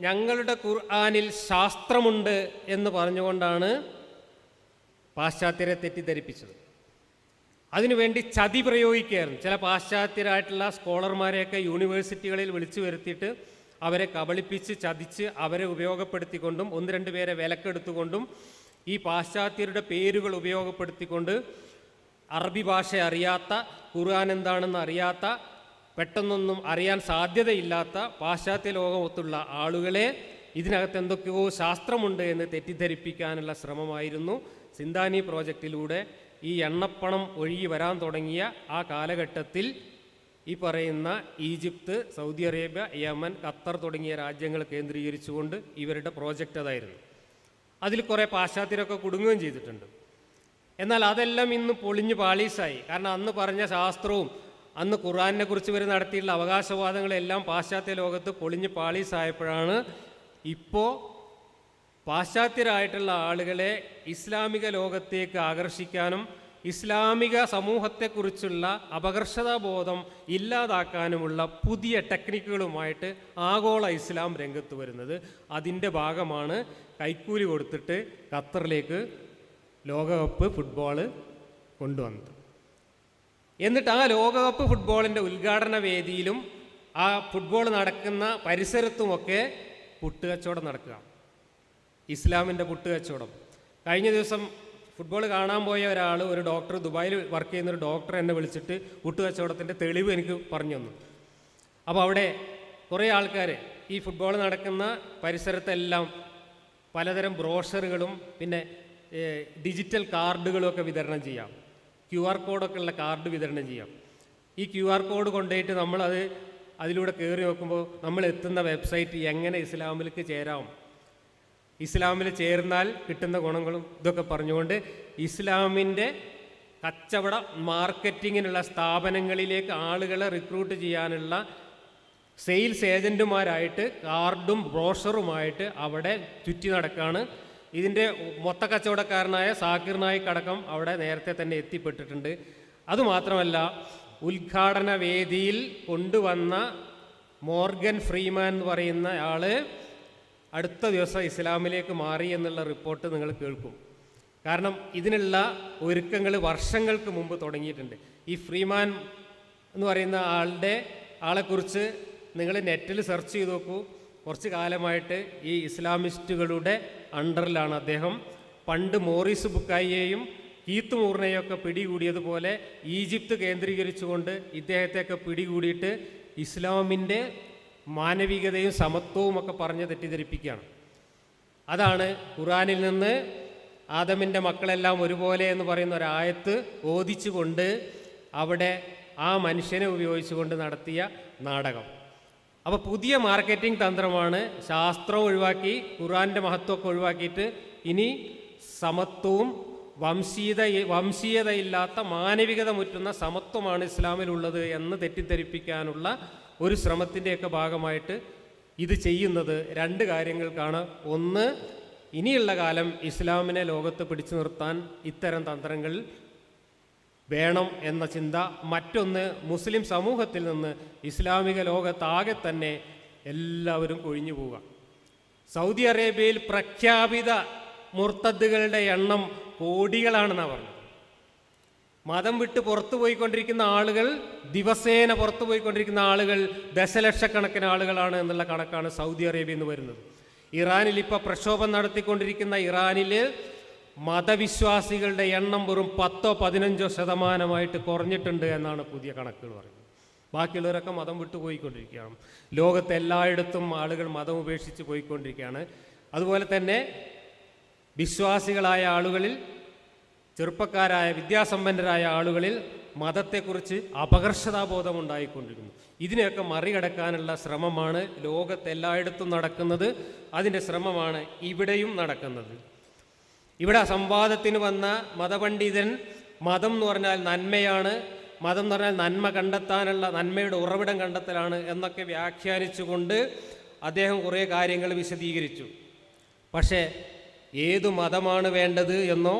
ഞങ്ങളുടെ ഖുർആനിൽ ശാസ്ത്രമുണ്ട് എന്ന് പറഞ്ഞുകൊണ്ടാണ് പാശ്ചാത്യരെ തെറ്റിദ്ധരിപ്പിച്ചത്. അതിനുവേണ്ടി ചതി പ്രയോഗിക്കുകയായിരുന്നു. ചില പാശ്ചാത്യരായിട്ടുള്ള സ്കോളർമാരെയൊക്കെ യൂണിവേഴ്സിറ്റികളിൽ വിളിച്ചു വരുത്തിയിട്ട് അവരെ കബളിപ്പിച്ച് ചതിച്ച് അവരെ ഉപയോഗപ്പെടുത്തിക്കൊണ്ടും 1-2 പേരെ വിലക്കെടുത്തുകൊണ്ടും ഈ പാശ്ചാത്യരുടെ പേരുകൾ ഉപയോഗപ്പെടുത്തിക്കൊണ്ട് അറബി ഭാഷ അറിയാത്ത, ഖുർആൻ എന്താണെന്ന് അറിയാത്ത, പെട്ടെന്നൊന്നും അറിയാൻ സാധ്യതയില്ലാത്ത പാശ്ചാത്യ ലോകമൊത്തുള്ള ആളുകളെ ഇതിനകത്ത് എന്തൊക്കെയോ ശാസ്ത്രമുണ്ട് എന്ന് തെറ്റിദ്ധരിപ്പിക്കാനുള്ള ശ്രമമായിരുന്നു സിന്ദാനി പ്രോജക്റ്റിലൂടെ ഈ എണ്ണപ്പണം ഒഴുകി വരാൻ തുടങ്ങിയ ആ കാലഘട്ടത്തിൽ ഈ പറയുന്ന Egypt, Saudi Arabia, Yemen, Qatar തുടങ്ങിയ രാജ്യങ്ങൾ കേന്ദ്രീകരിച്ചുകൊണ്ട് ഇവരുടെ പ്രോജക്റ്റ് അതായിരുന്നു. അതിൽ കുറേ പാശ്ചാത്യരൊക്കെ കുടുങ്ങുകയും ചെയ്തിട്ടുണ്ട്. എന്നാൽ അതെല്ലാം ഇന്ന് പൊളിഞ്ഞ് പാളീസായി. കാരണം അന്ന് പറഞ്ഞ ശാസ്ത്രവും അന്ന് ഖുർആനെ കുറിച്ച് ഇവർ നടത്തിയിട്ടുള്ള അവകാശവാദങ്ങളെല്ലാം പാശ്ചാത്യ ലോകത്ത് പൊളിഞ്ഞ് പാളീസായപ്പോഴാണ് ഇപ്പോൾ പാശ്ചാത്യരായിട്ടുള്ള ആളുകളെ ഇസ്ലാമിക ലോകത്തേക്ക് ആകർഷിക്കാനും ഇസ്ലാമിക സമൂഹത്തെക്കുറിച്ചുള്ള അപകർഷതാബോധം ഇല്ലാതാക്കാനുമുള്ള പുതിയ ടെക്നിക്കുകളുമായിട്ട് ആഗോള ഇസ്ലാം രംഗത്ത് വരുന്നത്. അതിൻ്റെ ഭാഗമാണ് കൈക്കൂലി കൊടുത്തിട്ട് ഖത്തറിലേക്ക് ലോകകപ്പ് ഫുട്ബോൾ കൊണ്ടുവന്നത്. എന്നിട്ട് ആ ലോകകപ്പ് ഫുട്ബോളിൻ്റെ ഉദ്ഘാടന വേദിയിലും ആ ഫുട്ബോൾ നടക്കുന്ന പരിസരത്തുമൊക്കെ പുട്ടുകച്ചവടം നടക്കുക, ഇസ്ലാമിൻ്റെ പുട്ടുകച്ചവടം. കഴിഞ്ഞ ദിവസം ഫുട്ബോൾ കാണാൻ പോയ ഒരാൾ, ഒരു ഡോക്ടർ, ദുബായിൽ വർക്ക് ചെയ്യുന്നൊരു ഡോക്ടർ എന്നെ വിളിച്ചിട്ട് പുട്ടുകച്ചവടത്തിൻ്റെ തെളിവ് എനിക്ക് പറഞ്ഞു തന്നു. അപ്പോൾ അവിടെ കുറേ ആൾക്കാർ ഈ ഫുട്ബോൾ നടക്കുന്ന പരിസരത്തെല്ലാം പലതരം ബ്രോഷറുകളും പിന്നെ ഡിജിറ്റൽ കാർഡുകളുമൊക്കെ വിതരണം ചെയ്യാം, QR കോഡൊക്കെ ഉള്ള കാർഡ് വിതരണം ചെയ്യാം. ഈ QR കോഡ് കൊണ്ടുപോയിട്ട് നമ്മളത് അതിലൂടെ കയറി നോക്കുമ്പോൾ നമ്മൾ എത്തുന്ന വെബ്സൈറ്റ് എങ്ങനെ ഇസ്ലാമിലേക്ക് ചേരാം, ഇസ്ലാമിൽ ചേർന്നാൽ കിട്ടുന്ന ഗുണങ്ങളും ഇതൊക്കെ പറഞ്ഞുകൊണ്ട് ഇസ്ലാമിൻ്റെ കച്ചവട മാർക്കറ്റിങ്ങിനുള്ള സ്ഥാപനങ്ങളിലേക്ക് ആളുകളെ റിക്രൂട്ട് ചെയ്യാനുള്ള സെയിൽസ് ഏജൻറ്റുമാരായിട്ട് കാർഡും ബ്രോഷറുമായിട്ട് അവിടെ ചുറ്റി നടക്കുകയാണ്. ഇതിൻ്റെ മൊത്ത കച്ചവടക്കാരനായ സാക്കിർ നായിക് അടക്കം അവിടെ നേരത്തെ തന്നെ എത്തിപ്പെട്ടിട്ടുണ്ട്. അതുമാത്രമല്ല, ഉദ്ഘാടന വേദിയിൽ കൊണ്ടുവന്ന മോർഗൻ ഫ്രീമാൻ എന്ന് പറയുന്ന ആൾ അടുത്ത ദിവസം ഇസ്ലാമിലേക്ക് മാറി എന്നുള്ള റിപ്പോർട്ട് നിങ്ങൾ കേൾക്കും. കാരണം ഇതിനുള്ള ഒരുക്കങ്ങൾ വർഷങ്ങൾക്ക് മുമ്പ് തുടങ്ങിയിട്ടുണ്ട്. ഈ ഫ്രീമാൻ എന്ന് പറയുന്ന ആളെക്കുറിച്ച് നിങ്ങൾ നെറ്റിൽ സെർച്ച് ചെയ്ത് നോക്കൂ. കുറച്ച് കാലമായിട്ട് ഈ ഇസ്ലാമിസ്റ്റുകളുടെ അണ്ടറിലാണ് അദ്ദേഹം. പണ്ട് മോറിസ് ബുക്കായിയെയും കീത്ത് മൂർനെയൊക്കെ പിടികൂടിയതുപോലെ ഈജിപ്ത് കേന്ദ്രീകരിച്ചുകൊണ്ട് ഇദ്ദേഹത്തെയൊക്കെ പിടികൂടിയിട്ട് ഇസ്ലാമിൻ്റെ മാനവികതയും സമത്വവും ഒക്കെ പറഞ്ഞ് തെറ്റിദ്ധരിപ്പിക്കുകയാണ്. അതാണ് ഖുർആനിൽ നിന്ന് ആദമിൻ്റെ മക്കളെല്ലാം ഒരുപോലെ എന്ന് പറയുന്ന ഒരായത്ത് ഓദിച്ചുകൊണ്ട് അവിടെ ആ മനുഷ്യനെ ഉപയോഗിച്ചുകൊണ്ട് നടത്തിയ നാടകം. അപ്പോൾ പുതിയ മാർക്കറ്റിംഗ് തന്ത്രമാണ്. ശാസ്ത്രം ഒഴിവാക്കി ഖുർആൻ്റെ മഹത്വമൊക്കെ ഒഴിവാക്കിയിട്ട് ഇനി സമത്വവും വംശീയതയില്ലാത്ത മാനവികത മുറ്റുന്ന സമത്വമാണ് ഇസ്ലാമിലുള്ളത് എന്ന് തെറ്റിദ്ധരിപ്പിക്കാനുള്ള ഒരു ശ്രമത്തിൻ്റെയൊക്കെ ഭാഗമായിട്ട് ഇത് ചെയ്യുന്നത് രണ്ട് കാര്യങ്ങൾക്കാണ്. ഒന്ന്, ഇനിയുള്ള കാലം ഇസ്ലാമിനെ ലോകത്ത് പിടിച്ചു നിർത്താൻ ഇത്തരം തന്ത്രങ്ങൾ വേണം എന്ന ചിന്ത. മറ്റൊന്ന്, മുസ്ലിം സമൂഹത്തിൽ നിന്ന് ഇസ്ലാമിക ലോകത്താകെ തന്നെ എല്ലാവരും കൊഴിഞ്ഞു പോവുക. സൗദി അറേബ്യയിൽ പ്രഖ്യാപിത മുർത്തദ്ദുകളുടെ എണ്ണം കോടികളാണെന്നാണ് പറഞ്ഞത്. മതം വിട്ട് പുറത്തു പോയിക്കൊണ്ടിരിക്കുന്ന ആളുകൾ, ദിവസേന പുറത്തു പോയിക്കൊണ്ടിരിക്കുന്ന ആളുകൾ ദശലക്ഷക്കണക്കിന് ആളുകളാണ് എന്നുള്ള കണക്കാണ് സൗദി അറേബ്യയിൽ നിന്ന് വരുന്നത്. ഇറാനിൽ ഇപ്പോൾ പ്രക്ഷോഭം നടത്തിക്കൊണ്ടിരിക്കുന്ന ഇറാനിൽ മതവിശ്വാസികളുടെ എണ്ണം വെറും 10-15% കുറഞ്ഞിട്ടുണ്ട് എന്നാണ് പുതിയ കണക്കുകൾ പറയുന്നത്. ബാക്കിയുള്ളവരൊക്കെ മതം വിട്ടു പോയിക്കൊണ്ടിരിക്കുകയാണ്. ലോകത്തെ എല്ലായിടത്തും ആളുകൾ മതം ഉപേക്ഷിച്ച് പോയിക്കൊണ്ടിരിക്കുകയാണ്. അതുപോലെ തന്നെ വിശ്വാസികളായ ആളുകളിൽ, ചെറുപ്പക്കാരായ വിദ്യാസമ്പന്നരായ ആളുകളിൽ മതത്തെക്കുറിച്ച് അപകർഷതാബോധം ഉണ്ടായിക്കൊണ്ടിരിക്കുന്നു. ഇതിനെയൊക്കെ മറികടക്കാനുള്ള ശ്രമമാണ് ലോകത്തെല്ലായിടത്തും നടക്കുന്നത്. അതിൻ്റെ ശ്രമമാണ് ഇവിടെയും നടക്കുന്നത്. ഇവിടെ സംവാദത്തിന് വന്ന മതപണ്ഡിതൻ മതം എന്ന് പറഞ്ഞാൽ നന്മയാണ്, മതം എന്ന് പറഞ്ഞാൽ നന്മ കണ്ടെത്താനുള്ള, നന്മയുടെ ഉറവിടം കണ്ടെത്തലാണ് എന്നൊക്കെ വ്യാഖ്യാനിച്ചുകൊണ്ട് അദ്ദേഹം കുറേ കാര്യങ്ങൾ വിശദീകരിച്ചു. പക്ഷേ ഏതു മതമാണ് വേണ്ടത് എന്നോ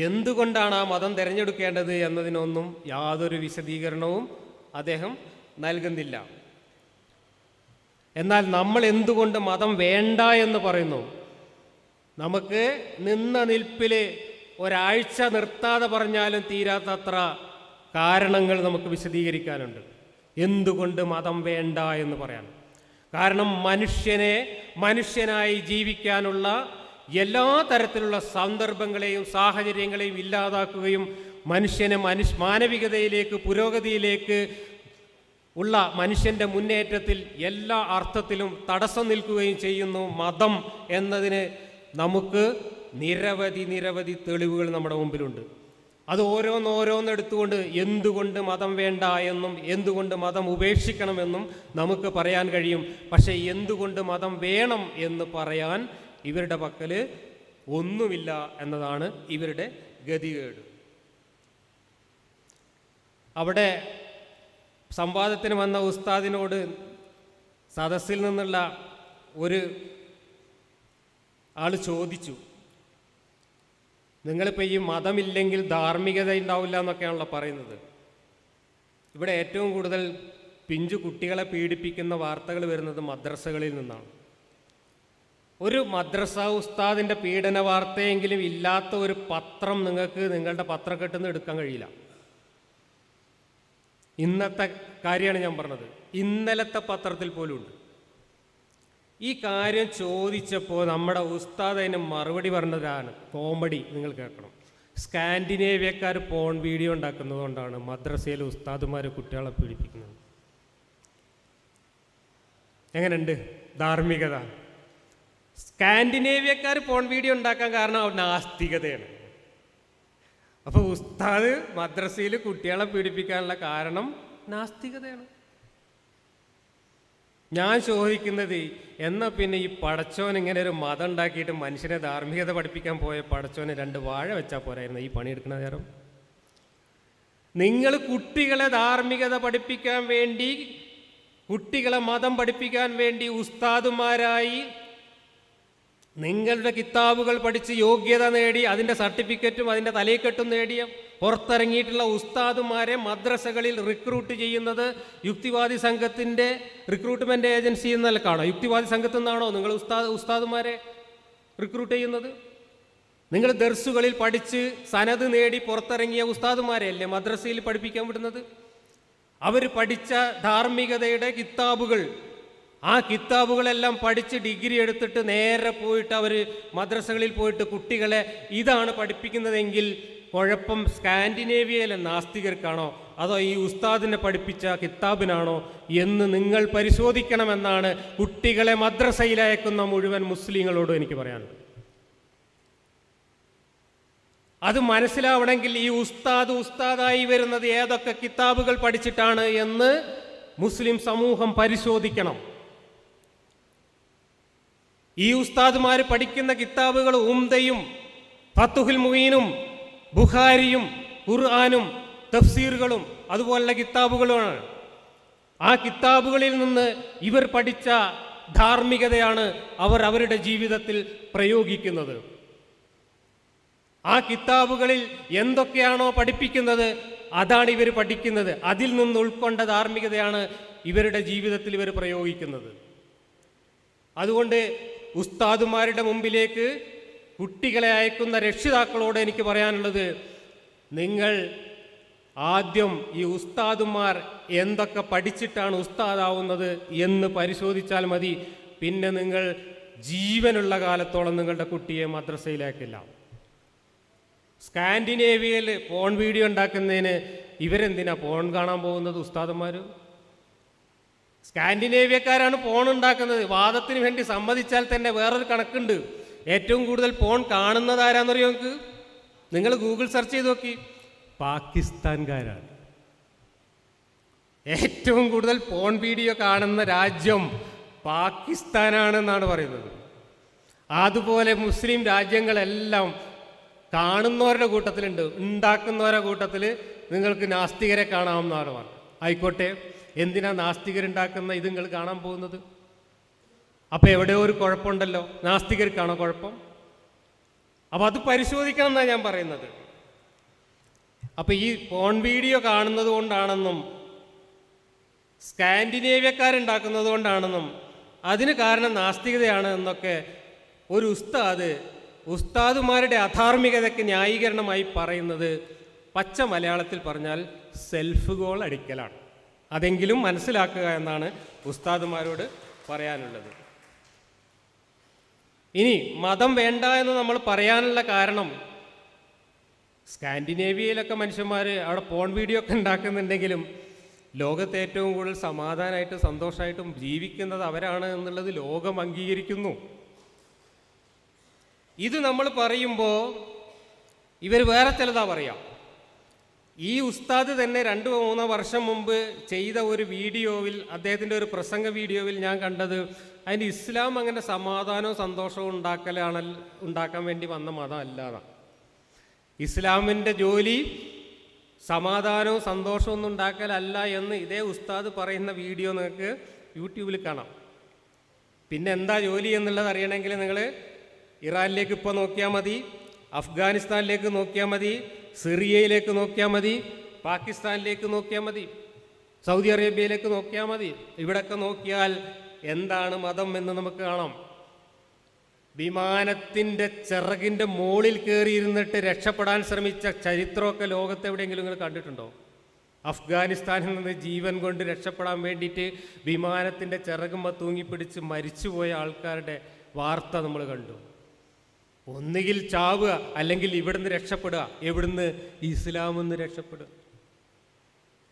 എന്തുകൊണ്ടാണ് ആ മതം തിരഞ്ഞെടുക്കേണ്ടത് എന്നതിനൊന്നും യാതൊരു വിശദീകരണവും അദ്ദേഹം നൽകുന്നില്ല. എന്നാൽ നമ്മൾ എന്തുകൊണ്ട് മതം വേണ്ട എന്ന് പറയുന്നു? നമുക്ക് നിന്ന നിൽപ്പിൽ ഒരാഴ്ച നിർത്താതെ പറഞ്ഞാലും തീരാത്തത്ര കാരണങ്ങൾ നമുക്ക് വിശദീകരിക്കാനുണ്ട് എന്തുകൊണ്ട് മതം വേണ്ട എന്ന് പറയാൻ. കാരണം മനുഷ്യനായി ജീവിക്കാനുള്ള എല്ലാ തരത്തിലുള്ള സന്ദർഭങ്ങളെയും സാഹചര്യങ്ങളെയും ഇല്ലാതാക്കുകയും മനുഷ്യനെ മാനവികതയിലേക്ക്, പുരോഗതിയിലേക്ക് ഉള്ള മനുഷ്യൻ്റെ മുന്നേറ്റത്തിൽ എല്ലാ അർത്ഥത്തിലും തടസ്സം നിൽക്കുകയും ചെയ്യുന്നു മതം എന്നതിന് നമുക്ക് നിരവധി തെളിവുകൾ നമ്മുടെ മുമ്പിലുണ്ട്. അത് ഓരോന്നോരോന്നെടുത്തുകൊണ്ട് എന്തുകൊണ്ട് മതം വേണ്ട എന്നും എന്തുകൊണ്ട് മതം ഉപേക്ഷിക്കണമെന്നും നമുക്ക് പറയാൻ കഴിയും. പക്ഷേ എന്തുകൊണ്ട് മതം വേണം എന്ന് പറയാൻ ഇവരുടെ പക്കൽ ഒന്നുമില്ല എന്നതാണ് ഇവരുടെ ഗതികേട്. അവിടെ സംവാദത്തിന് വന്ന ഉസ്താദിനോട് സദസ്സിൽ നിന്നുള്ള ഒരു ആൾ ചോദിച്ചു, നിങ്ങളിപ്പോൾ ഈ മതമില്ലെങ്കിൽ ധാർമ്മികത ഉണ്ടാവില്ല എന്നൊക്കെയാണല്ലോ പറയുന്നത്. ഇവിടെ ഏറ്റവും കൂടുതൽ പിഞ്ചു കുട്ടികളെ പീഡിപ്പിക്കുന്ന വാർത്തകൾ വരുന്നത് മദ്രസകളിൽ നിന്നാണ്. ഒരു മദ്രസ ഉസ്താദിൻ്റെ പീഡന വാർത്തയെങ്കിലും ഇല്ലാത്ത ഒരു പത്രം നിങ്ങൾക്ക് നിങ്ങളുടെ പത്രക്കെട്ടിൽ നിന്ന് എടുക്കാൻ കഴിയില്ല. ഇന്നത്തെ കാര്യമാണ് ഞാൻ പറഞ്ഞത്. ഇന്നലത്തെ പത്രത്തിൽ പോലും ഉണ്ട്. ഈ കാര്യം ചോദിച്ചപ്പോൾ നമ്മുടെ ഉസ്താദ് അതിന് മറുപടി പറഞ്ഞതാണ് കോമഡി. നിങ്ങൾ കേൾക്കണം. സ്കാൻഡിനേവിയക്കാർ പോൺ വീഡിയോ ഉണ്ടാക്കുന്നത് കൊണ്ടാണ് മദ്രസയിൽ ഉസ്താദുമാർ കുട്ടികളെ പീഡിപ്പിക്കുന്നത്. എങ്ങനെയുണ്ട് ധാർമ്മികത? സ്കാൻഡിനേവിയക്കാർ പോൺ വീഡിയോ ഉണ്ടാക്കാൻ കാരണം അവർ നാസ്തികതയാണ്. അപ്പോൾ ഉസ്താദ് മദ്രസയിൽ കുട്ടികളെ പീഡിപ്പിക്കാനുള്ള കാരണം നാസ്തികതയാണ്. ഞാൻ ചോദിക്കുന്നത്, എന്നാൽ പിന്നെ ഈ പടച്ചോൻ ഇങ്ങനെ ഒരു മതം ഉണ്ടാക്കിയിട്ട് മനുഷ്യനെ ധാർമ്മികത പഠിപ്പിക്കാൻ പോയ പടച്ചോനെ 2 വാഴ വെച്ചാൽ പോരായിരുന്നു ഈ പണിയെടുക്കുന്ന നേരം? നിങ്ങൾ കുട്ടികളെ ധാർമ്മികത പഠിപ്പിക്കാൻ വേണ്ടി, കുട്ടികളെ മതം പഠിപ്പിക്കാൻ വേണ്ടി ഉസ്താദുമാരായി നിങ്ങളുടെ കിതാബുകൾ പഠിച്ച് യോഗ്യത നേടി അതിൻ്റെ സർട്ടിഫിക്കറ്റും അതിൻ്റെ തലയിക്കെട്ടും നേടിയ പുറത്തിറങ്ങിയിട്ടുള്ള ഉസ്താദുമാരെ മദ്രസകളിൽ റിക്രൂട്ട് ചെയ്യുന്നത് യുക്തിവാദി സംഘത്തിൻ്റെ റിക്രൂട്ട്മെൻറ്റ് ഏജൻസി എന്നല്ലക്കാണോ? യുക്തിവാദി സംഘത്തിൽ നിന്നാണോ നിങ്ങൾ ഉസ്താദുമാരെ റിക്രൂട്ട് ചെയ്യുന്നത്? നിങ്ങൾ ദർസുകളിൽ പഠിച്ച് സനത് നേടി പുറത്തിറങ്ങിയ ഉസ്താദുമാരെയല്ലേ മദ്രസയിൽ പഠിപ്പിക്കാൻ വിടുന്നത്? അവർ പഠിച്ച ധാർമ്മികതയുടെ കിതാബുകൾ, ആ കിതാബുകളെല്ലാം പഠിച്ച് ഡിഗ്രി എടുത്തിട്ട് നേരെ പോയിട്ട് അവർ മദ്രസകളിൽ പോയിട്ട് കുട്ടികളെ ഇതാണ് പഠിപ്പിക്കുന്നതെങ്കിൽ കുഴപ്പം സ്കാൻഡിനേവിയയിലെ നാസ്തികർക്കാണോ അതോ ഈ ഉസ്താദിനെ പഠിപ്പിച്ച കിതാബിനാണോ എന്ന് നിങ്ങൾ പരിശോധിക്കണമെന്നാണ് കുട്ടികളെ മദ്രസയിൽ അയക്കുന്ന മുഴുവൻ മുസ്ലിങ്ങളോടും എനിക്ക് പറയാനുള്ളത്. അത് മനസ്സിലാവണമെങ്കിൽ ഈ ഉസ്താദായി വരുന്നത് ഏതൊക്കെ കിതാബുകൾ പഠിച്ചിട്ടാണ് എന്ന് മുസ്ലിം സമൂഹം പരിശോധിക്കണം. ഈ ഉസ്താദുമാർ പഠിക്കുന്ന കിതാബുകൾ ഉംദയും ഫത്തുഹുൽ മുഈനും ബുഖാരിയും ഖുർആനും തഫ്സീറുകളും അതുപോലുള്ള കിതാബുകളുമാണ്. ആ കിതാബുകളിൽ നിന്ന് ഇവർ പഠിച്ച ധാർമ്മികതയാണ് അവർ അവരുടെ ജീവിതത്തിൽ പ്രയോഗിക്കുന്നത്. ആ കിതാബുകളിൽ എന്തൊക്കെയാണോ പഠിപ്പിക്കുന്നത് അതാണ് ഇവർ പഠിക്കുന്നത്. അതിൽ നിന്ന് ഉൾക്കൊണ്ട ധാർമ്മികതയാണ് ഇവരുടെ ജീവിതത്തിൽ ഇവർ പ്രയോഗിക്കുന്നത്. അതുകൊണ്ട് ഉസ്താദുമാരുടെ മുമ്പിലേക്ക് കുട്ടികളെ അയക്കുന്ന രക്ഷിതാക്കളോട് എനിക്ക് പറയാനുള്ളത്, നിങ്ങൾ ആദ്യം ഈ ഉസ്താദുമാർ എന്തൊക്കെ പഠിച്ചിട്ടാണ് ഉസ്താദാവുന്നത് എന്ന് പരിശോധിച്ചാൽ മതി. പിന്നെ നിങ്ങൾ ജീവനുള്ള കാലത്തോളം നിങ്ങളുടെ കുട്ടിയെ മദ്രസയിലേക്കില്ല. സ്കാൻഡിനേവിയയിൽ പോൺ വീഡിയോ ഉണ്ടാക്കുന്നതിന് ഇവരെന്തിനാ പോൺ കാണാൻ പോകുന്നത് ഉസ്താദന്മാർ? സ്കാൻഡിനേവിയക്കാരാണ് പോൺ ഉണ്ടാക്കുന്നത്. വാദത്തിന് വേണ്ടി സമ്മതിച്ചാൽ തന്നെ വേറൊരു കണക്കുണ്ട്. ഏറ്റവും കൂടുതൽ പോൺ കാണുന്നത് ആരാന്നറിയോ നിങ്ങൾക്ക്? നിങ്ങൾ ഗൂഗിൾ സെർച്ച് ചെയ്ത് നോക്കി, പാകിസ്ഥാൻകാരാണ്. ഏറ്റവും കൂടുതൽ പോൺ വീഡിയോ കാണുന്ന രാജ്യം പാകിസ്ഥാനാണെന്നാണ് പറയുന്നത്. അതുപോലെ മുസ്ലിം രാജ്യങ്ങളെല്ലാം കാണുന്നവരുടെ കൂട്ടത്തിലുണ്ട്, ഉണ്ടാക്കുന്നവരുടെ കൂട്ടത്തിൽ നിങ്ങൾക്ക് നാസ്തികരെ കാണാമെന്നാണ് പറഞ്ഞത്. ആയിക്കോട്ടെ, എന്തിനാ നാസ്തികരുണ്ടാക്കുന്ന ഇത് നിങ്ങൾ കാണാൻ പോകുന്നത്? അപ്പോൾ എവിടെയോ ഒരു കുഴപ്പമുണ്ടല്ലോ, നാസ്തികർക്കാണോ കുഴപ്പം? അപ്പോൾ അത് പരിശോധിക്കണം എന്നാണ് ഞാൻ പറയുന്നത്. അപ്പോൾ ഈ പോൺ വീഡിയോ കാണുന്നത് കൊണ്ടാണെന്നും സ്കാൻഡിനേവിയക്കാരുണ്ടാക്കുന്നത് കൊണ്ടാണെന്നും അതിന് കാരണം നാസ്തികതയാണ് എന്നൊക്കെ ഒരു ഉസ്താദുമാരുടെ അധാർമികതയ്ക്ക് ന്യായീകരണമായി പറയുന്നത് പച്ച മലയാളത്തിൽ പറഞ്ഞാൽ സെൽഫ് ഗോൾ അടിക്കലാണ്. അതെങ്കിലും മനസ്സിലാക്കുക എന്നാണ് ഉസ്താദുമാരോട് പറയാനുള്ളത്. ഇനി മതം വേണ്ട എന്ന് നമ്മൾ പറയാനുള്ള കാരണം, സ്കാൻഡിനേവിയയിലൊക്കെ മനുഷ്യന്മാർ അവിടെ പോൺ വീഡിയോ ഒക്കെ ഉണ്ടാക്കുന്നുണ്ടെങ്കിലും ലോകത്ത് ഏറ്റവും കൂടുതൽ സമാധാനമായിട്ടും സന്തോഷമായിട്ടും ജീവിക്കുന്നത് അവരാണ് എന്നുള്ളത് ലോകം അംഗീകരിക്കുന്നു. ഇത് നമ്മൾ പറയുമ്പോൾ ഇവർ വേറെ ചിലതാ പറയാം. ഈ ഉസ്താദ് തന്നെ 2-3 വർഷം മുമ്പ് ചെയ്ത ഒരു വീഡിയോയിൽ, അദ്ദേഹത്തിൻ്റെ ഒരു പ്രസംഗ വീഡിയോയിൽ ഞാൻ കണ്ടത്, അതിന് ഇസ്ലാം അങ്ങനെ സമാധാനവും സന്തോഷവും ഉണ്ടാക്കാൻ വേണ്ടി വന്ന മതം അല്ലാതാണ്. ഇസ്ലാമിൻ്റെ ജോലി സമാധാനവും സന്തോഷവും ഒന്നും ഉണ്ടാക്കലല്ല എന്ന് ഇതേ ഉസ്താദ് പറയുന്ന വീഡിയോ നിങ്ങൾക്ക് യൂട്യൂബിൽ കാണാം. പിന്നെ എന്താ ജോലി എന്നുള്ളത് അറിയണമെങ്കിൽ നിങ്ങൾ ഇറാനിലേക്ക് ഇപ്പോൾ നോക്കിയാൽ മതി, അഫ്ഗാനിസ്ഥാനിലേക്ക് നോക്കിയാൽ മതി, സിറിയയിലേക്ക് നോക്കിയാൽ മതി, പാകിസ്ഥാനിലേക്ക് നോക്കിയാൽ മതി, സൗദി അറേബ്യയിലേക്ക് നോക്കിയാൽ മതി. ഇവിടെയൊക്കെ നോക്കിയാൽ എന്താണ് മതം എന്ന് നമുക്ക് കാണാം. വിമാനത്തിൻ്റെ ചിറകിൻ്റെ മുകളിൽ കയറിയിരുന്നിട്ട് രക്ഷപ്പെടാൻ ശ്രമിച്ച ചരിത്രമൊക്കെ ലോകത്ത് എവിടെയെങ്കിലും നിങ്ങൾ കണ്ടിട്ടുണ്ടോ? അഫ്ഗാനിസ്ഥാനിൽ നിന്ന് ജീവൻ കൊണ്ട് രക്ഷപ്പെടാൻ വേണ്ടിയിട്ട് വിമാനത്തിൻ്റെ ചിറകുമ്പോൾ തൂങ്ങിപ്പിടിച്ച് മരിച്ചുപോയ ആൾക്കാരുടെ വാർത്ത നമ്മൾ കണ്ടു. ഒന്നുകിൽ ചാവുക, അല്ലെങ്കിൽ ഇവിടുന്ന് രക്ഷപ്പെടുക. എവിടുന്ന്? ഇസ്ലാമിൽ നിന്ന് രക്ഷപ്പെടുക.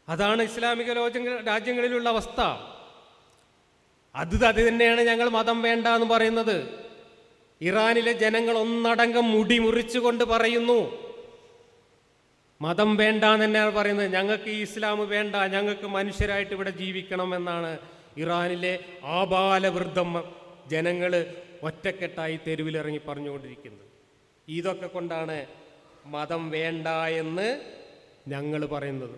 അതാണ് ഇസ്ലാമിക രാജ്യങ്ങളിലുള്ള അവസ്ഥ. അത് തന്നെയാണ് ഞങ്ങൾ മതം വേണ്ട എന്ന് പറയുന്നത്. ഇറാനിലെ ജനങ്ങൾ ഒന്നടങ്കം മുടി മുറിച്ചുകൊണ്ട് പറയുന്നു മതം വേണ്ട എന്ന് തന്നെയാണ് പറയുന്നത്. ഞങ്ങൾക്ക് ഈ ഇസ്ലാം വേണ്ട, ഞങ്ങൾക്ക് മനുഷ്യരായിട്ട് ഇവിടെ ജീവിക്കണം എന്നാണ് ഇറാനിലെ ആബാലവൃദ്ധം ജനങ്ങൾ ഒറ്റക്കെട്ടായി തെരുവിലിറങ്ങി പറഞ്ഞുകൊണ്ടിരിക്കുന്നത്. ഇതൊക്കെ കൊണ്ടാണ് മതം വേണ്ട എന്ന് ഞങ്ങൾ പറയുന്നത്.